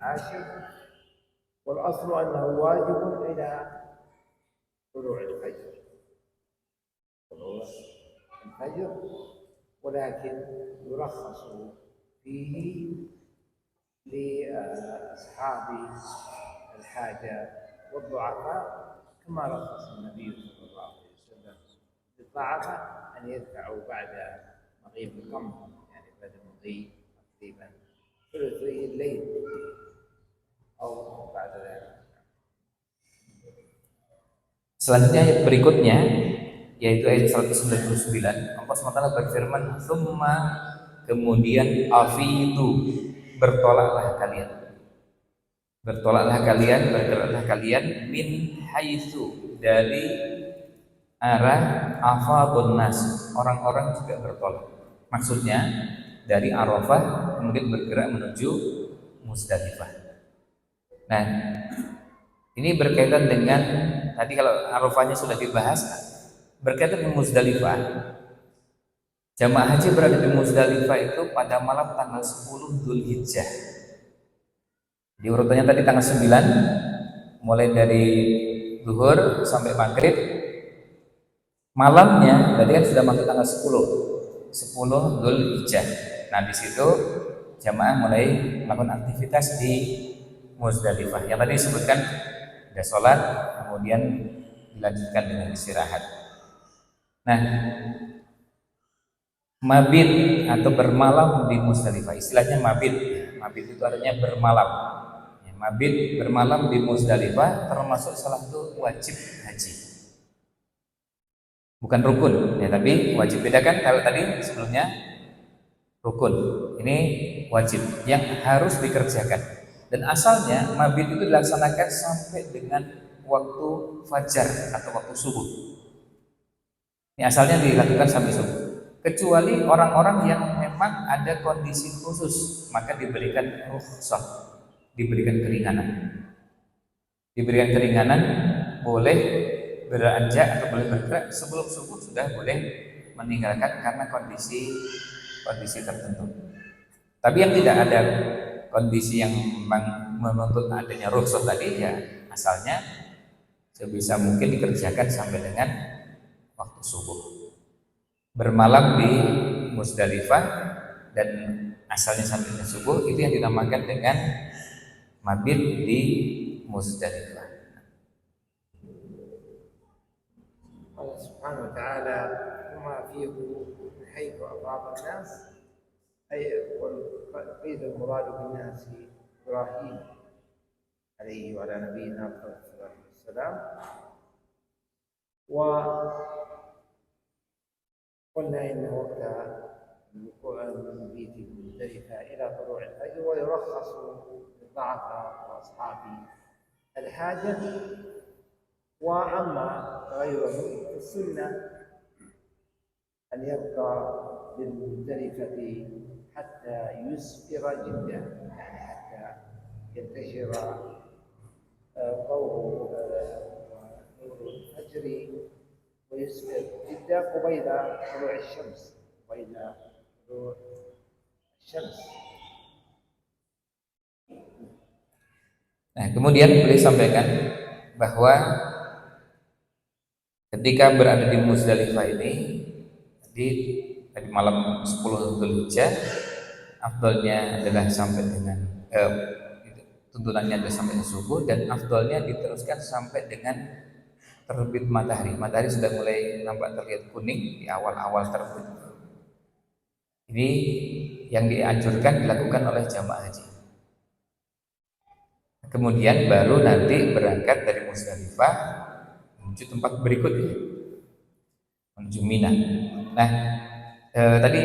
العاشر، والأصل أنه واجب إلى طلوع الفجر، ولكن يرخص فيه لأصحاب الحاجة والضعفاء، كما رخص النبي صلى الله عليه وسلم للضعفاء أن يدفعوا بعد مغيب القمر، يعني بعد مضي تقريبا ثلثي الليل أو بعد ذلك. Selanjutnya ayat berikutnya yaitu ayat 199, Allah SWT berfirman, "Tsumma", kemudian, "afidu", bertolaklah kalian. Bertolaklah kalian, bergeraklah kalian, min haitsu, dari arah afadun nas, orang-orang juga bertolak. Maksudnya dari Arafah kemudian bergerak menuju Muzdalifah. Nah, ini berkaitan dengan tadi kalau Arafahnya sudah dibahas, berkaitan dengan Muzdalifah. Jamaah haji berada di Muzdalifah itu pada malam tanggal 10 Dzulhijjah. Di Di urutannya tadi tanggal 9, mulai dari zuhur sampai maghrib. Malamnya berarti kan sudah masuk tanggal 10 Dzulhijjah. Nah, di situ jamaah mulai melakukan aktivitas di Muzdalifah. Yang tadi disebutkan ada sholat, kemudian dilanjutkan dengan istirahat. Nah, mabit atau bermalam di Muzdalifah, istilahnya mabit. Mabit itu artinya bermalam. Ya, mabit bermalam di Muzdalifah termasuk salah satu wajib haji. Bukan rukun, ya, tapi wajib. Beda kan kalau tadi sebelumnya rukun. Ini wajib yang harus dikerjakan. Dan asalnya mabit itu dilaksanakan sampai dengan waktu fajar atau waktu subuh. Ini asalnya dilakukan sampai subuh. Kecuali orang-orang yang memang ada kondisi khusus, maka diberikan rukhsah, diberikan keringanan. Diberikan keringanan, boleh beranjak atau boleh bergerak sebelum subuh, sudah boleh meninggalkan karena kondisi tertentu. Tapi yang tidak ada kondisi yang memang menuntut adanya rukhsah tadi, ya asalnya sebisa mungkin dikerjakan sampai dengan waktu subuh. Bermalam di Muzdalifah dan asalnya sampai dengan subuh, itu yang dinamakan dengan mabit di Muzdalifah. Allah Subhanahu wa ta'ala وما فيه من حيث أفاض الناس أي قيد المراد بالناس إبراهيم عليه وعلى نبينا أفضل الصلاة والسلام. وقلنا إن وقت المبيت المزدلفة إلى طلوع الفجر، ويرخص للضعفاء وأصحاب الحاجة. وأما غيرهم السنة أن يبقى بالمزدلفة حتى يسفر جدا، يعني حتى ينتشر ضوء ونور الفجر ويسفر جدا قبيل طلوع الشمس. Nah, kemudian beliau sampaikan bahwa ketika berada di Muzdalifah ini, tadi malam 10 Dzulhijjah, afdalnya adalah sampai dengan tuntunannya adalah sampai subuh, dan afdalnya diteruskan sampai dengan terbit matahari. Matahari sudah mulai nampak terlihat kuning di awal-awal terbit. Ini yang dianjurkan dilakukan oleh jamaah haji. Kemudian baru nanti berangkat dari Muzdalifah menuju tempat berikutnya, menuju Mina. Nah, tadi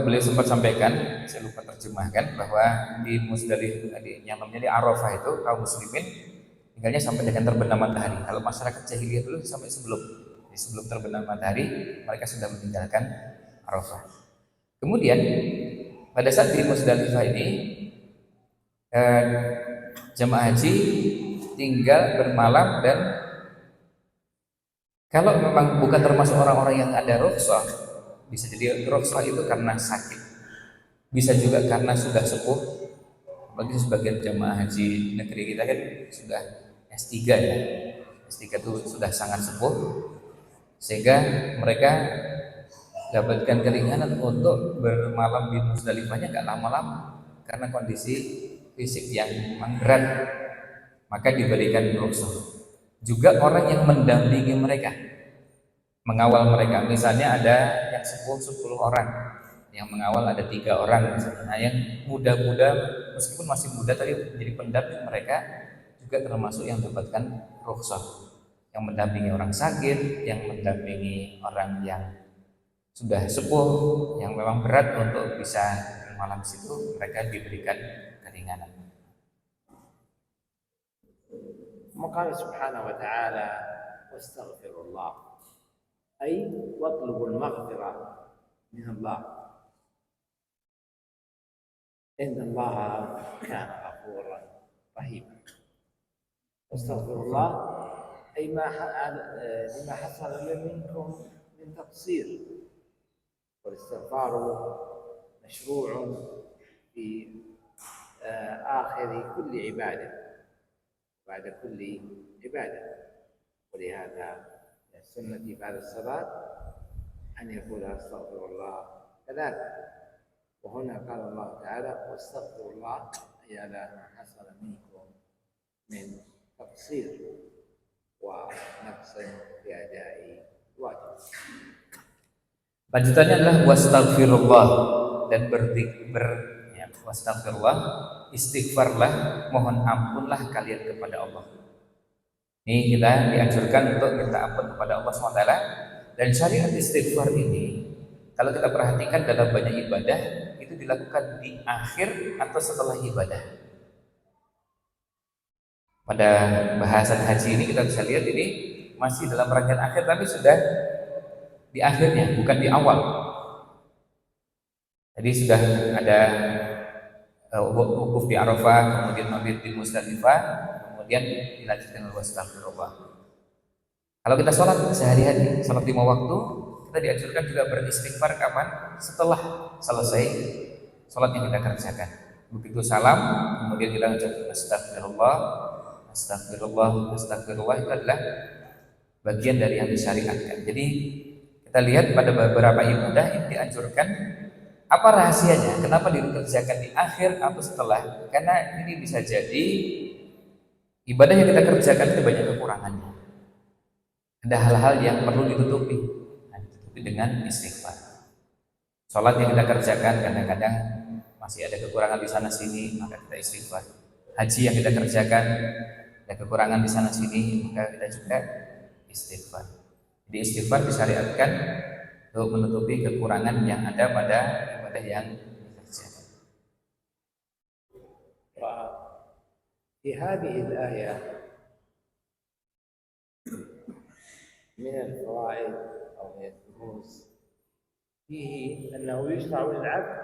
beliau sempat sampaikan, saya lupa terjemahkan, bahwa di Muzdalifah, yang namanya di Arafah itu kaum muslimin tinggalnya sampai dengan terbenam matahari. Kalau masyarakat jahiliyah dulu sampai sebelum terbenam matahari mereka sudah meninggalkan Arafah. Kemudian pada saat di Muzdalifah ini jemaah haji tinggal bermalam, dan kalau memang bukan termasuk orang-orang yang ada rukhsah, bisa jadi rukhsah itu karena sakit, bisa juga karena sudah sepuh. Bagi sebagian jemaah haji negeri kita kan sudah S3 ya, S3 itu sudah sangat sepuh, sehingga mereka dapatkan keringanan untuk bermalam di Muzdalifahnya nggak lama-lama karena kondisi fisik yang memang berat, maka diberikan rukhsah. Juga orang yang mendampingi mereka, mengawal mereka, misalnya ada yang sepuh 10 orang, yang mengawal ada 3 orang misalnya. Nah, yang muda-muda meskipun masih muda tapi menjadi pendamping mereka juga termasuk yang mendapatkan rukhsah. Yang mendampingi orang sakit, yang mendampingi orang yang sudah sepuh, yang memang berat untuk bisa malam situ, mereka diberikan keringanan. وقال سبحانه وتعالى واستغفر الله أي واطلبوا المغفرة من الله إن الله كان غفورا رحيما. واستغفر الله أي لما حصل منكم من تقصير، والاستغفار مشروع في آخر كل عبادة بعد كل عبادة. ولهذا السنة بعد الصلاة أن يقول أستغفر الله ثلاثة. وهنا قال الله تعالى واستغفر الله أي على ما حصل منكم من تقصير ونقص في أداء الواجب. Lanjutannya adalah wastaghfirullah, dan wastaghfirullah, istighfarlah, mohon ampunlah kalian kepada Allah. Ini kita dianjurkan untuk minta ampun kepada Allah SWT. Dan syariat istighfar ini, kalau kita perhatikan dalam banyak ibadah, itu dilakukan di akhir atau setelah ibadah. Pada bahasan haji ini kita bisa lihat ini masih dalam rangkaian akhir, tapi sudah di akhirnya, bukan di awal. Jadi sudah ada wukuf di Arafah, kemudian mabit di Muzdalifah, kemudian dilanjutkan oleh wastaghfirullah. Kalau kita sholat sehari-hari, sholat 5 waktu, kita dianjurkan juga beristighfar kapan? Setelah selesai sholat yang kita kerjakan. Begitu salam, kemudian kita ucapkan astagfirullah, astagfirullah, astagfirullah, itu adalah bagian dari yang disyariatkan. Jadi kita lihat pada beberapa ibadah ini dianjurkan. Apa rahasianya? Kenapa dikerjakan di akhir atau setelah? Karena ini bisa jadi ibadah yang kita kerjakan itu banyak kekurangannya. Ada hal-hal yang perlu ditutupi. Nah, ditutupi dengan istighfar. Sholat yang kita kerjakan kadang-kadang masih ada kekurangan di sana sini, maka kita istighfar. Haji yang kita kerjakan ada kekurangan di sana sini, maka kita juga istighfar. Jadi istighfar disyariatkan untuk menutupi kekurangan yang ada pada ibadah yang dikerjakan. في هذه الآية من الفوائد أو من الدروس فيه أنه يشرع للعبد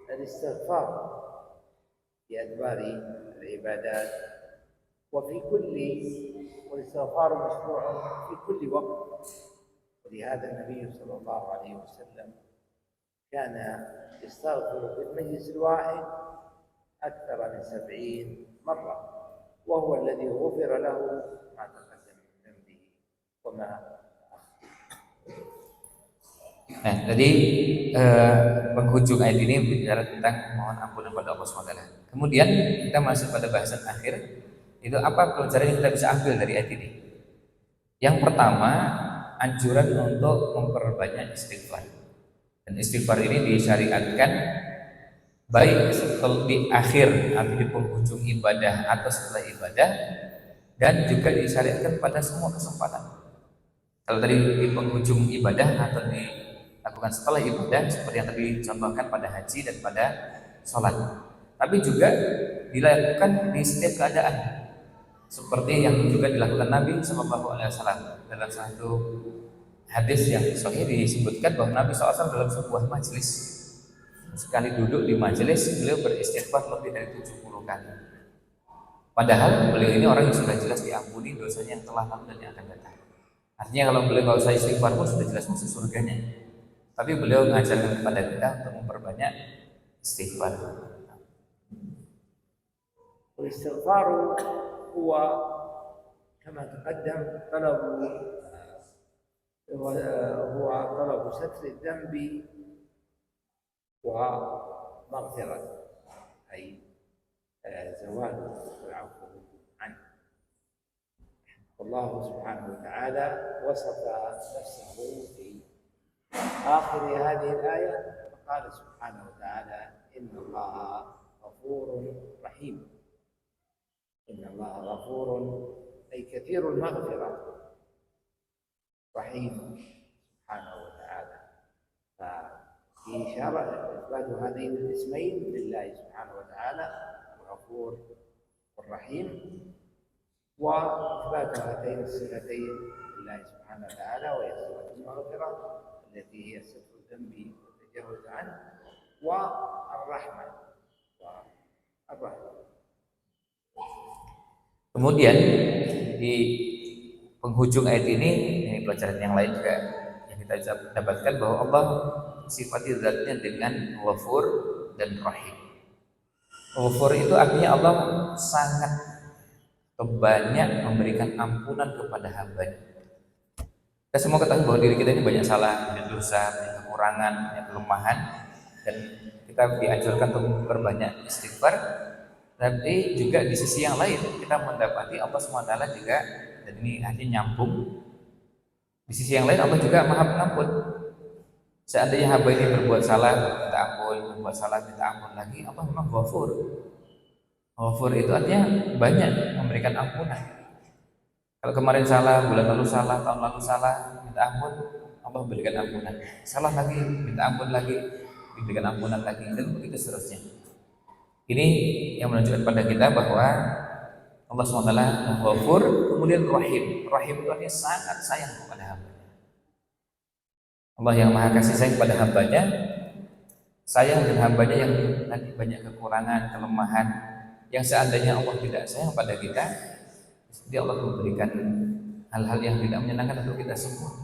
الاستغفار في أدبار العبادات وفي كل، والاستغفار مشروع في كل وقت. ولهذا النبي صلى الله عليه وسلم كان يستغفر في المجلس الواحد أكثر من 70 مرة، وهو الذي غفر له ما تقدم من ذنبه وما تأخر. Nah, tadi penghujung ayat ini bicara tentang mohon ampun kepada Allah SWT. Kemudian kita masuk pada bahasan akhir, itu apa pelajaran yang kita bisa ambil dari ayat ini? Yang pertama, anjuran untuk memperbanyak istighfar. Dan istighfar ini disyariatkan baik di akhir atau di penghujung ibadah atau setelah ibadah, dan juga disyariatkan pada semua kesempatan. Kalau tadi di penghujung ibadah atau dilakukan setelah ibadah, seperti yang tadi contohkan pada haji dan pada sholat, tapi juga dilakukan di setiap keadaan, seperti yang juga dilakukan Nabi SAW. Dalam satu hadis yang sahih disebutkan bahwa Nabi SAW dalam sebuah majelis, sekali duduk di majelis beliau beristighfar lebih dari 70 kali. Padahal beliau ini orang yang sudah jelas diampuni dosanya yang telah lalu dan yang akan datang. Artinya kalau beliau nggak usah istighfar pun sudah jelas masuk surganya. Tapi beliau mengajarkan kepada kita untuk memperbanyak istighfar. والاستغفار هو كما تقدم هو طلب ستر الذنب ومغفرته، أي زواله والعفو عنه. والله سبحانه وتعالى وصف نفسه في آخر هذه الآية فقال سبحانه وتعالى إن الله غفور رحيم. إن الله غفور أي كثير المغفرة، رحيم سبحانه وتعالى. ففي إشارة إثبات هذين الاسمين لله سبحانه وتعالى، الغفور والرحيم، وإثبات هاتين الصفتين لله سبحانه وتعالى، وهي صفة المغفرة التي هي ستر الذنب والتجاوز عنه، والرحمة والرحمة. Kemudian di penghujung ayat ini pelajaran yang lain juga yang kita dapatkan bahwa Allah sifat zatnya dengan Ghafur dan Rahim. Ghafur itu artinya Allah sangat banyak memberikan ampunan kepada hambanya. Kita semua ketahui bahwa diri kita ini banyak salah, banyak dosa, banyak kekurangan, banyak kelemahan, dan kita dianjurkan untuk memperbanyak istighfar. Tapi juga di sisi yang lain kita mendapati Allah SWT juga, dan ini hanya nyambung. Di sisi yang lain Allah juga Maha Pengampun. Seandainya hamba ini berbuat salah, minta ampun, berbuat salah, minta ampun lagi, Allah memang Ghafur. Ghafur itu artinya banyak memberikan ampunan. Kalau kemarin salah, bulan lalu salah, tahun lalu salah, minta ampun, Allah berikan ampunan. Salah lagi, minta ampun lagi, diberikan ampunan lagi, dan begitu seterusnya. Ini yang menunjukkan pada kita bahwa Allah SWT Ghafur, kemudian Rahim. Rahim itu artinya sangat sayang kepada hamba. Allah yang maha kasih sayang kepada hambanya, sayang dengan hambanya yang tadi banyak kekurangan, kelemahan, yang seandainya Allah tidak sayang pada kita, dia Allah memberikan hal-hal yang tidak menyenangkan untuk kita semua.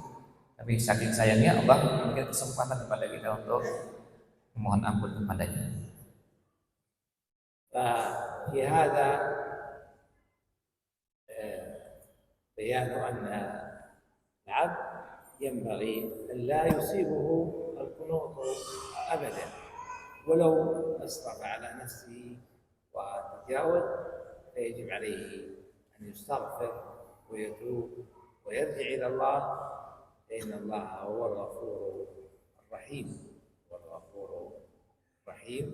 Tapi saking sayangnya Allah memberikan kesempatan kepada kita untuk memohon ampun kepadanya. ففي هذا بيان أن العبد ينبغي أن لا يصيبه القنوط أبدا، ولو أسرف على نفسه وتجاوز فيجب عليه أن يستغفر ويتوب ويرجع إلى الله، فإن الله هو الغفور الرحيم، والغفور الرحيم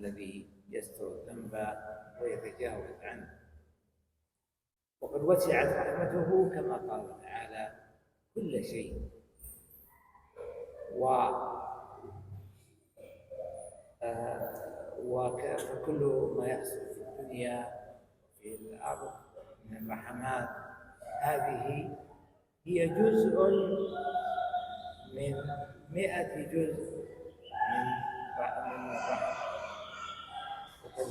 الذي يستر الذنب ويتجاوز عنه. وقد وسعت رحمته كما قال تعالى كل شيء، وكل ما يحصل في الدنيا وفي الأرض من الرحمات هذه هي جزء من 100 جزء من الرحمة. وقد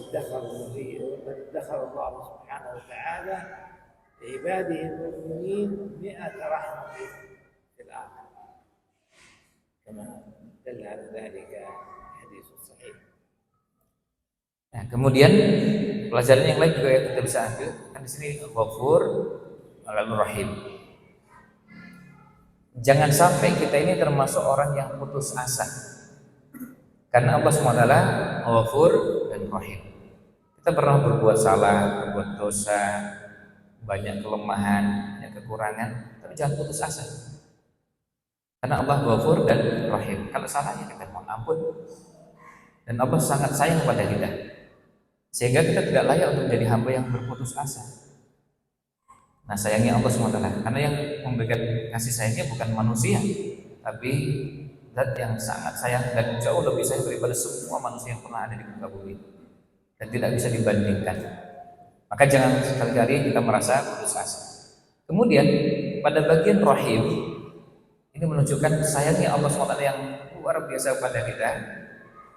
ادخر الله سبحانه وتعالى لعباده المؤمنين 100 رحمة في الآخرة، كما دل على ذلك الحديث الصحيح. Nah, kemudian pelajaran yang lain juga yang kita bisa ambil kan di sini Ghafur lalu Rahim. Jangan sampai kita ini termasuk orang yang putus asa, karena Allah SWT Ghafur dan Rahim. Kita pernah berbuat salah, berbuat dosa, banyak kelemahan, banyak kekurangan, tapi jangan putus asa, karena Allah Ghafur dan Rahim. Kalau salahnya kita mohon ampun, dan Allah sangat sayang kepada kita, sehingga kita tidak layak untuk menjadi hamba yang berputus asa. Nah, sayangnya Allah SWT, karena yang memberikan kasih sayangnya bukan manusia, tapi zat yang sangat sayang dan jauh lebih sayang daripada semua manusia yang pernah ada di muka bumi, dan tidak bisa dibandingkan. Maka jangan sekali-kali kita merasa putus asa. Kemudian pada bagian Rahim ini menunjukkan sayangnya Allah SWT yang luar biasa kepada kita,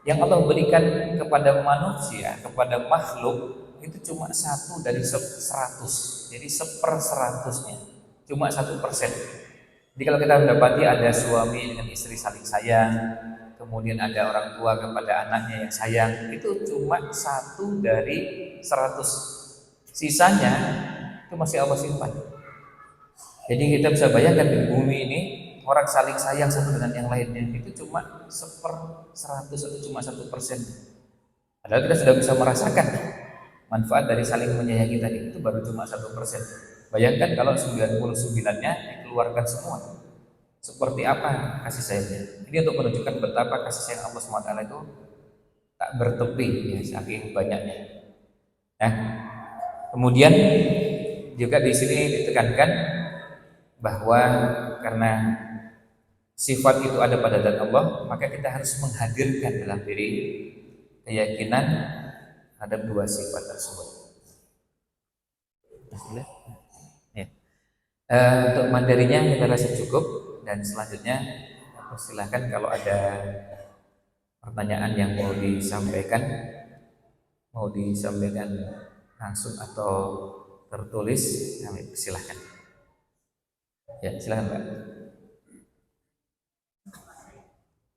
yang Allah berikan kepada manusia, kepada makhluk itu cuma 1 dari 100, jadi 1/100-nya, cuma 1%. Jadi kalau kita mendapati ada suami dengan istri saling sayang, kemudian ada orang tua kepada anaknya yang sayang, itu cuma 1 dari 100. Sisanya itu masih Allah simpan. Jadi kita bisa bayangkan di bumi ini orang saling sayang satu dengan yang lainnya itu cuma 1/100 atau cuma 1%. Padahal kita sudah bisa merasakan manfaat dari saling menyayangi tadi, itu baru cuma 1%. Bayangkan kalau 99-nya dikeluarkan semua, seperti apa kasih sayangnya. Ini untuk menunjukkan betapa kasih sayang Allah SWT itu tak bertepi ya, saking banyaknya. Nah, kemudian juga di sini ditekankan bahwa karena sifat itu ada pada zat Allah, maka kita harus menghadirkan dalam diri keyakinan ada 2 sifat tersebut. Ya. Untuk materinya kita rasa cukup, dan selanjutnya silakan kalau ada pertanyaan yang mau disampaikan langsung atau tertulis, kami silakan. Ya, silakan Pak.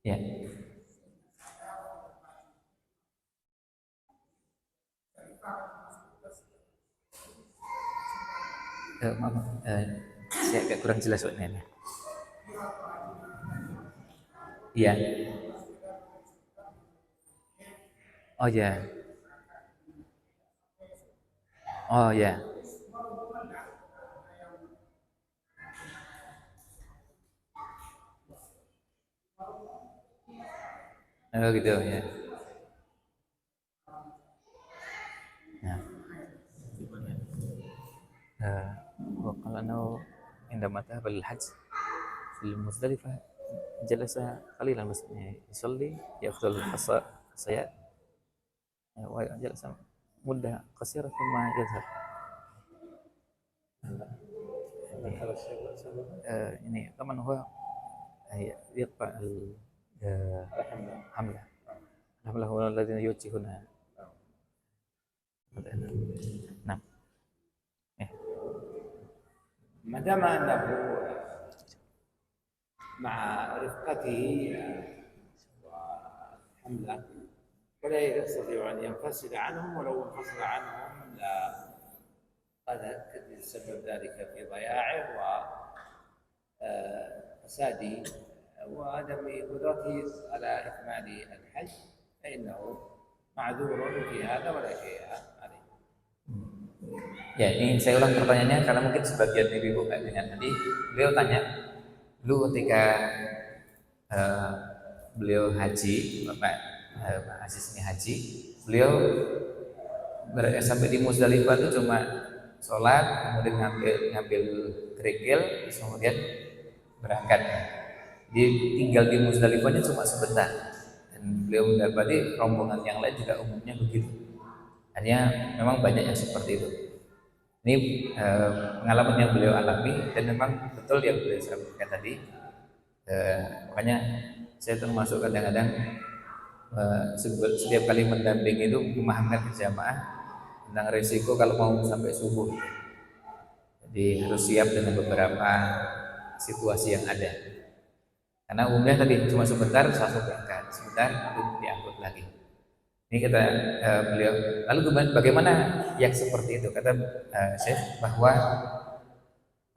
Ya. Maaf, saya agak kurang jelas soalnya. Iya. Oh ya. Oh ya. Oh gitu ya. Nah, وقال أنه عندما ذهب للحج في المزدلفة جلس قليلا بس يعني يصلي يأخذ الحصيات وجلس مدة قصيرة ثم يذهب. يعني طبعا هو يقطع الحملة. الحملة هو الذين يوجهونها. نعم. ما دام انه مع رفقته وحمله ولا يستطيع ان ينفصل عنهم، ولو انفصل عنهم لا قد يتسبب ذلك في ضياعه وفساده وعدم قدرته على اكمال الحج، فانه معذور في هذا ولا شيء عليه. Ya, ini saya ulang pertanyaannya karena mungkin sebagian ibu nggak dengan tadi. Beliau tanya, dulu ketika beliau haji, Bapak Aziz ini haji, beliau sampai di Muzdalifah itu cuma sholat, kemudian ngambil kerikil, terus kemudian berangkat. Dia tinggal di Muzdalifahnya cuma sebentar, dan beliau mendapati rombongan yang lain juga umumnya begitu. Hanya memang banyak yang seperti itu. Ini pengalaman yang beliau alami dan memang betul yang beliau sampaikan tadi. Makanya saya termasuk kadang-kadang setiap kali mendampingi itu memahamkan ke jamaah tentang risiko kalau mau sampai subuh. Jadi harus siap dengan beberapa situasi yang ada. Karena umumnya tadi cuma sebentar langsung berangkat, sebentar lalu diangkut lagi. Ini kata beliau. Lalu bagaimana yang seperti itu? Kata Syekh bahwa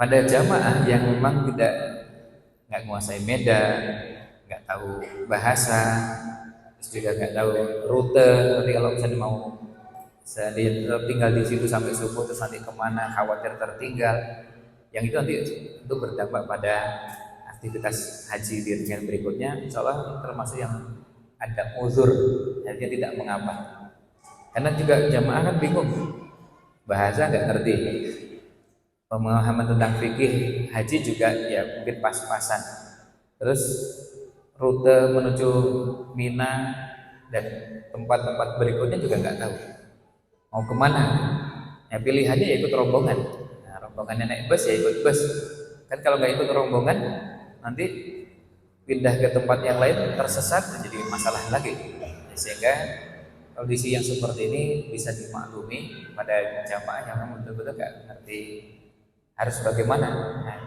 pada jamaah yang memang nggak menguasai medan, nggak tahu bahasa, terus juga nggak tahu rute. Nanti kalau misalnya mau tinggal di situ sampai subuh terus nanti kemana, khawatir tertinggal. Yang itu nanti itu berdampak pada aktivitas haji di rangkaian berikutnya. Insya Allah termasuk yang ada uzur, artinya tidak mengapa. Karena juga jamaah kan bingung, bahasa nggak ngerti, pemahaman tentang fikih haji juga ya mungkin pas-pasan. Terus rute menuju Mina dan tempat-tempat berikutnya juga nggak tahu mau kemana. Ya pilihannya ya ikut rombongan. Nah, rombongannya naik bus ya ikut bus. Kan kalau nggak ikut rombongan nanti pindah ke tempat yang lain tersesat menjadi masalah lagi. Sehingga kondisi yang seperti ini bisa dimaklumi pada jamaah yang memang betul-betul nggak ngerti harus bagaimana. Nah,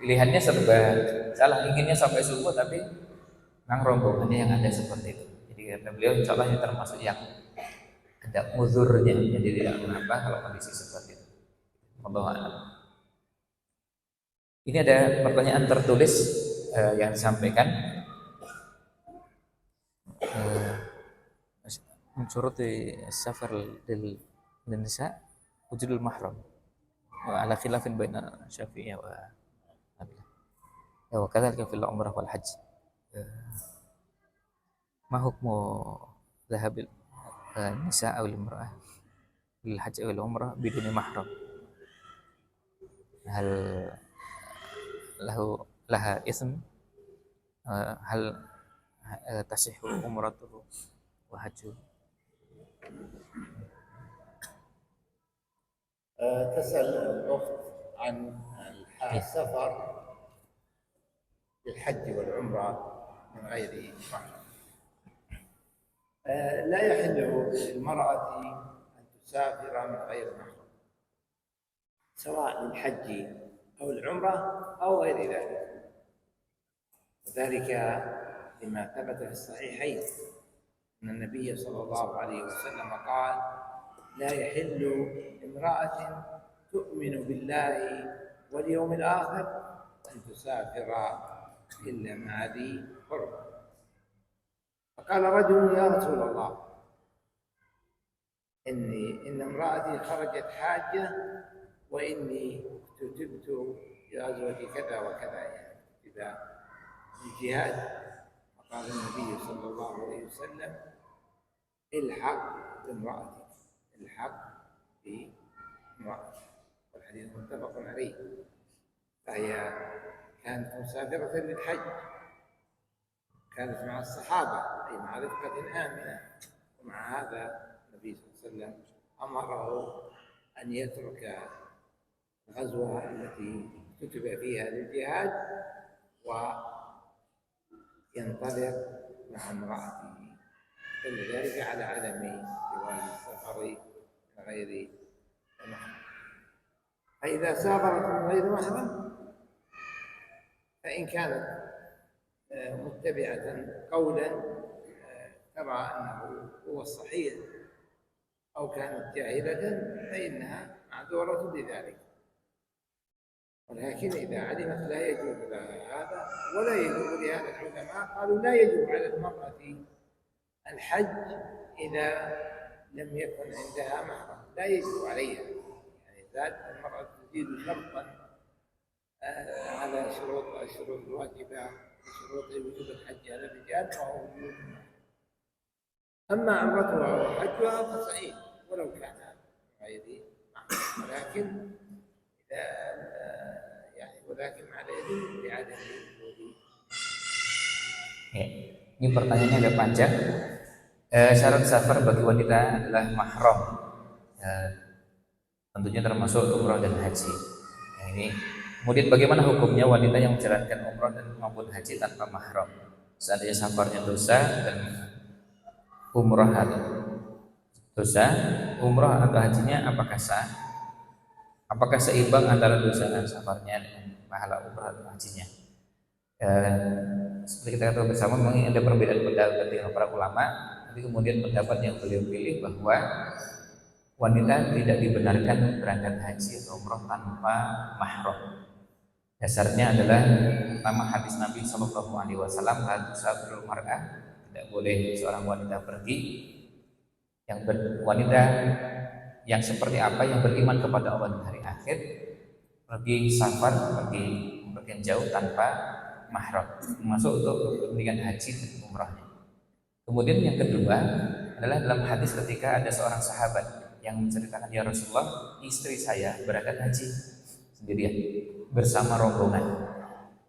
pilihannya serba salah, inginnya sampai subuh tapi memang rombongannya yang ada seperti itu. Jadi kata beliau, insya Allah ini termasuk yang ada uzurnya, jadi tidak mengapa kalau kondisi seperti itu. Wallahu a'lam. Ini ada pertanyaan tertulis yang disampaikan. من شروط السفر للنساء وجود المحرم وعلى خلاف بين الشافعية وكذلك في العمرة والحج. ما حكم ذهاب النساء أو المرأة للحج أو العمرة بدون محرم؟ هل لها إثم؟ هل تصح عمرته وحجه؟ تسأل الأخت عن السفر للحج والعمرة من غير محرم. لا يحل للمرأة أن تسافر من غير محرم، سواء للحج أو العمرة أو غير ذلك، وذلك لما ثبت في الصحيحين أن النبي صلى الله عليه وسلم قال: لا يحل امرأة تؤمن بالله واليوم الآخر أن تسافر إلا مع ذي قرب. فقال رجل: يا رسول الله، إن امرأتي خرجت حاجة وإني كتبت بغزوة كذا وكذا، يعني كتب الجهاد. فقال النبي صلى الله عليه وسلم: الحق بامرأتك، الحق بامرأتك. والحديث متفق عليه. فهي كانت مسافرة للحج، كانت مع الصحابة أي مع رفقة آمنة، ومع هذا النبي صلى الله عليه وسلم أمره أن يترك الغزوة التي كتب فيها للجهاد وينطلق مع امرأته، كل ذلك على عدم جواز السفر من غير محرم. فإذا سافرت من غير محرم فإن كانت متبعة قولا ترى أنه هو الصحيح أو كانت جاهلة فإنها معذورة بذلك. ولكن إذا علمت لا يجوز لها هذا، ولا يجوز لهذا. العلماء قالوا لا يجوز على المرأة الحج إذا لم يكن عندها محرم، لا يجوز عليها. يعني ذات المرأة تزيد شرطا على الشروط الواجبة وشروط وجوب الحج على الرجال فهو وجود المحرم. أما عمرتها وحجها فصحيح ولو كان غير محرم، ولكن مع العلم بعدم وجود. Ya, ini pertanyaannya agak panjang. Syarat safar bagi wanita adalah mahram. Tentunya termasuk umrah dan haji. Ini kemudian bagaimana hukumnya wanita yang menjalankan umrah dan maupun haji tanpa mahram? Seandainya safarnya dosa dan umrah atau dosa, umrah atau hajinya apakah sah? Apakah seimbang antara dosa dan safarnya dengan pahala umrah atau hajinya? Seperti kita katakan bersama, memang ada perbedaan pendapat dengan para ulama. Tapi kemudian pendapat yang beliau pilih bahwa wanita tidak dibenarkan berangkat haji atau umrah tanpa mahram. Dasarnya adalah pertama hadis Nabi Shallallahu Alaihi Wasallam, la tusafirul mar'ah, tidak boleh seorang wanita pergi, wanita yang seperti apa, yang beriman kepada Allah dan hari akhir, pergi safar, pergi jauh tanpa mahram, masuk untuk kepentingan haji dan umrahnya. Kemudian yang kedua adalah dalam hadis ketika ada seorang sahabat yang menceritakan, ya Rasulullah, istri saya berangkat haji sendirian bersama rombongan.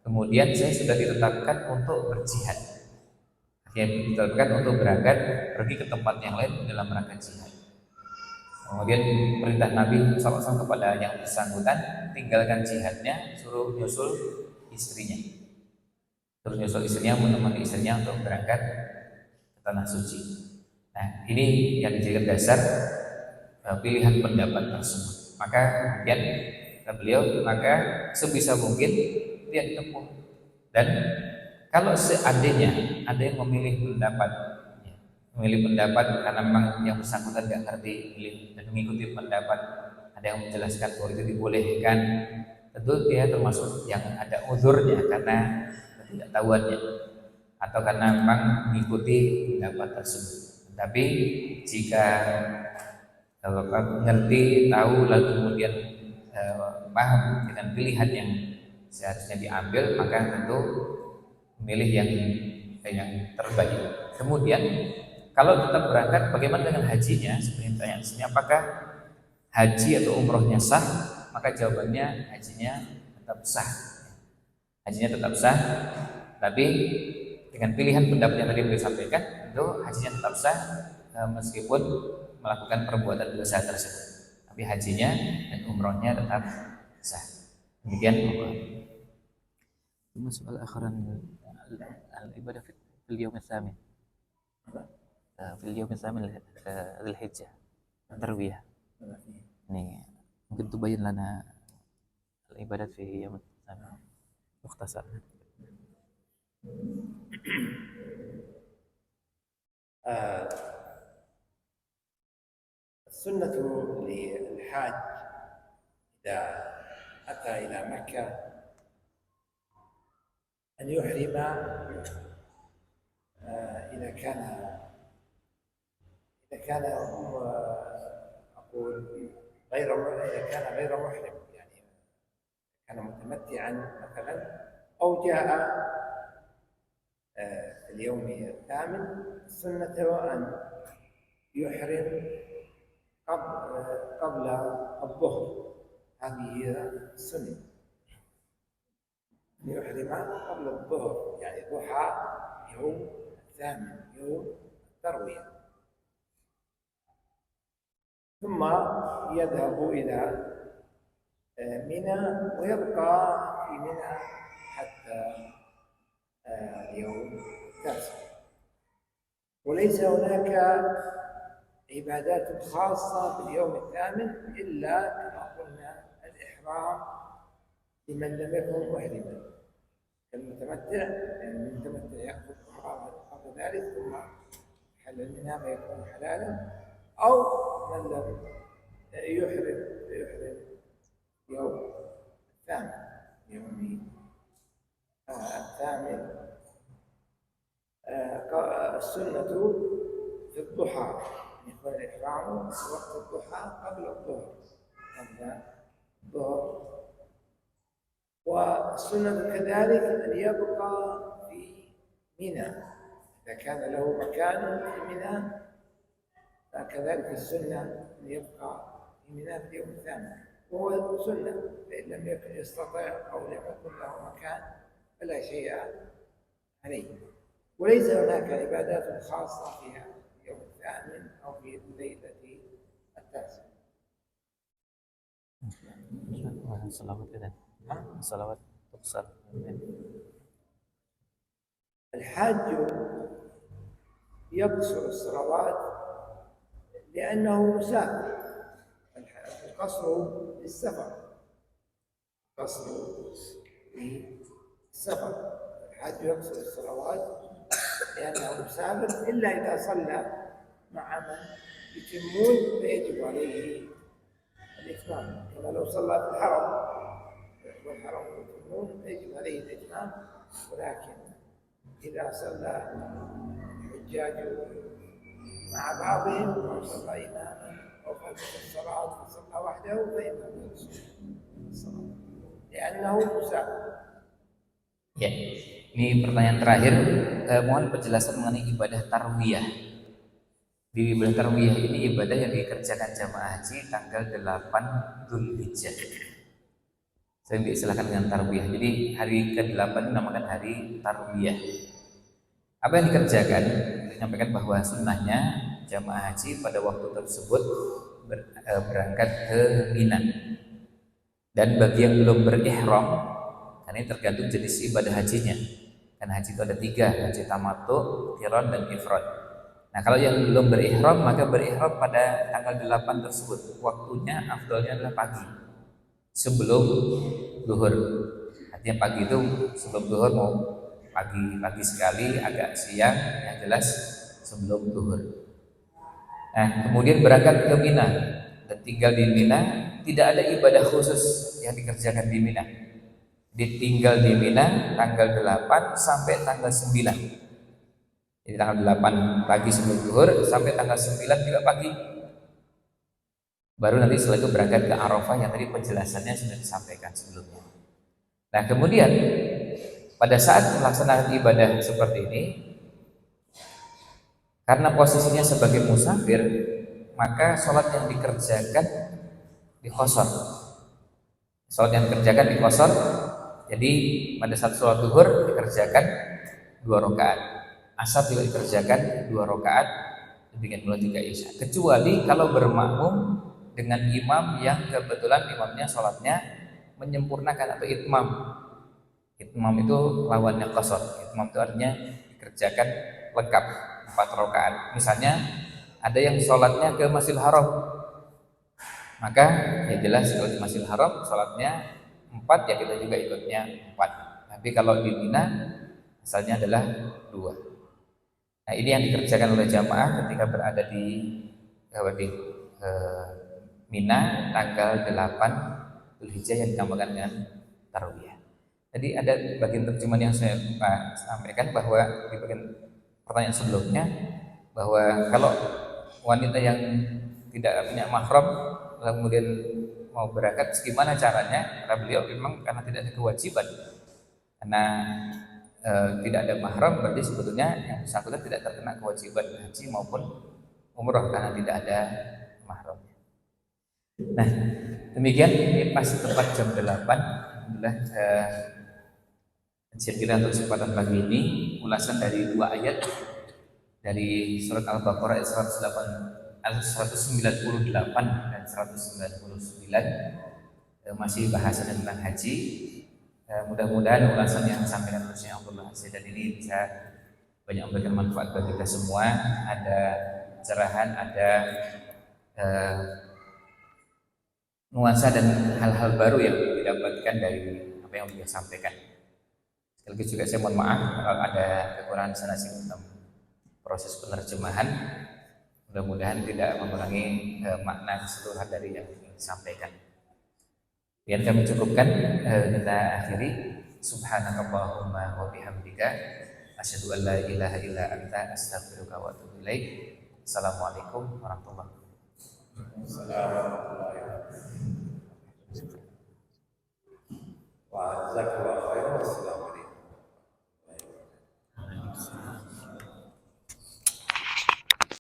Kemudian saya sudah ditetapkan untuk berjihad, ditetapkan untuk berangkat pergi ke tempat yang lain dalam rangka jihad. Kemudian perintah Nabi SAW kepada yang bersangkutan, tinggalkan jihadnya, suruh nyusul istrinya. Terus nyusul istrinya, menemani istrinya untuk berangkat ke tanah suci. Nah, ini yang dijadikan dasar pilihan pendapat tersebut. Maka kemudian beliau sebisa mungkin dia ditempuh. Dan kalau seandainya ada yang memilih pendapat karena memang yang bersangkutan tidak ngerti dan mengikuti pendapat, ada yang menjelaskan bahwa itu dibolehkan, tentu dia termasuk yang ada uzurnya karena ketidaktahuannya atau karena memang mengikuti pendapat tersebut. Tapi jika ngerti, tahu, lalu kemudian paham dengan pilihan yang seharusnya diambil, maka tentu memilih yang terbaik. Kemudian kalau tetap berangkat, bagaimana dengan hajinya? Seperti tanya di sini, apakah haji atau umrohnya sah? Maka jawabannya hajinya tetap sah. Hajinya tetap sah, tapi dengan pilihan pendapat yang tadi beliau sampaikan, itu hajinya tetap sah meskipun melakukan perbuatan dosa tersebut. Tapi hajinya dan umrohnya tetap sah. Demikian Allah. Soal akhiran al-ibadah fil yawm ats-tsamin. Fil yawm ats-tsamin dzulhijjah. Tarwiyah. Ini mungkin tubayyin lana al-ibadat fi yawm ats-tsamin. مختصر. السنة للحاج إذا أتى إلى مكة أن يحرم إذا كان أقول إذا كان غير محرم، يعني كان متمتعا مثلا أو جاء في اليوم الثامن، سنته أن يحرم قبل الظهر. هذه هي السنة، أن يحرم قبل الظهر، يعني ضحى يوم الثامن، يوم التروية، ثم يذهب إلى منى ويبقى في منى حتى اليوم التاسع. وليس هناك عبادات خاصة باليوم الثامن إلا كما قلنا الإحرام لمن لم يكن محرما، المتمتع، يعني المتمتع يأخذ إحرامه قبل ذلك ثم حل منها ما يكون حلالا، أو من لم يحرم يوم الثامن، يوم الثامن. السنة في الضحى يكون الإحرام في وقت الضحى قبل الظهر، والسنة كذلك أن يبقى في منى إذا كان له مكان في منى، فكذلك السنة أن يبقى في منى في اليوم الثامن، وهو سنة، فإن لم يكن يستطيع أو لم يكن له مكان فلا شيء عليه. وليس هناك عبادات خاصة فيها يوم الثامن أو في الليلة التاسعة. صلوات كده، صلوات تقصر. الحاج يقصر الصلوات لأنه مسافر، القصر للسفر، القصر للسفر، الحاج يقصر الصلوات لأنه مسافر، إلا إذا صلى مع من يتمون فيجب عليه الإتمام، كما لو صلى في الحرم والحرم يتمون فيجب عليه الإتمام. ولكن إذا صلى الحجاج مع بعضهم أو صلى إماما أو خلف الصلاة فصلى وحده فإنه يقصر الصلاة لأنه مسافر. Ya, ini pertanyaan terakhir. Mohon penjelasan mengenai ibadah tarwiyah. Di ibadah tarwiyah ini ibadah yang dikerjakan jamaah haji tanggal 8 Dzulhijjah. Sering diistilahkan dengan tarwiyah. Jadi hari ke-8 dinamakan hari tarwiyah. Apa yang dikerjakan? Disampaikan bahwa sunnahnya jamaah haji pada waktu tersebut berangkat ke Mina. Dan bagi yang belum berihram, karena ini tergantung jenis ibadah hajinya. Karena haji itu ada 3, haji tamattu, qiran, dan ifrad. Nah, kalau yang belum berihram maka berihram pada tanggal 8 tersebut. Waktunya afdalnya adalah pagi, sebelum zuhur. Artinya pagi itu sebelum zuhur, mau pagi sekali, agak siang, yang jelas sebelum zuhur. Nah, kemudian berangkat ke Mina dan tinggal di Mina. Tidak ada ibadah khusus yang dikerjakan di Mina. Ditinggal di Mina tanggal 8 sampai tanggal 9. Jadi tanggal 8 pagi sebelum zuhur sampai tanggal 9 juga pagi. Baru nanti setelah itu berangkat ke Arafah yang tadi penjelasannya sudah disampaikan sebelumnya. Nah, kemudian pada saat melaksanakan ibadah seperti ini, karena posisinya sebagai musafir, maka sholat yang dikerjakan diqashar. Sholat yang dikerjakan diqashar. Jadi pada saat sholat zuhur dikerjakan 2 rakaat, asar juga dikerjakan 2 rakaat, demikian pula juga isya. Kecuali kalau bermakmum dengan imam yang kebetulan imamnya sholatnya menyempurnakan atau itmam. Itmam itu lawannya qashar. Itmam itu artinya dikerjakan lengkap 4 rakaat. Misalnya ada yang sholatnya ke Masjidil Haram, maka ya jelas kalau di Masjidil Haram sholatnya 4, ya kita juga ikutnya 4. Tapi kalau di Mina asalnya adalah 2. Nah, ini yang dikerjakan oleh jamaah ketika berada di Mina tanggal 8 Dzulhijjah yang ditambahkan dengan tarwiyah. Jadi ada bagian terjemahan yang saya sampaikan bahwa di bagian pertanyaan sebelumnya bahwa kalau wanita yang tidak punya mahram kemudian mau berangkat gimana caranya? Kata beliau memang karena tidak ada kewajiban, karena tidak ada mahram berarti sebetulnya yang bersangkutan tidak terkena kewajiban haji maupun umroh karena tidak ada mahramnya. Nah, demikian ini pas tepat jam 8. Alhamdulillah saya kira untuk kesempatan pagi ini ulasan dari 2 ayat dari surat Al-Baqarah ayat 198 dan 199 masih bahasan tentang haji. Mudah-mudahan ulasan yang disampaikan oleh Syekh Abdullah Al-Hasidan ini bisa banyak memberikan manfaat bagi kita semua. Ada cerahan, ada nuansa dan hal-hal baru yang didapatkan dari apa yang beliau sampaikan. Sekali lagi juga saya mohon maaf kalau ada kekurangan sana sini dalam proses penerjemahan. Mudah-mudahan tidak mengurangi makna keseluruhan dari yang disampaikan. Dan kami cukupkan, kita akhiri. Subhanakallahumma wa bihamdika asyhadu an la ilaha illa anta astaghfiruka wa atubu ilaik. Assalamualaikum warahmatullahi wabarakatuh. Wa jazakallahu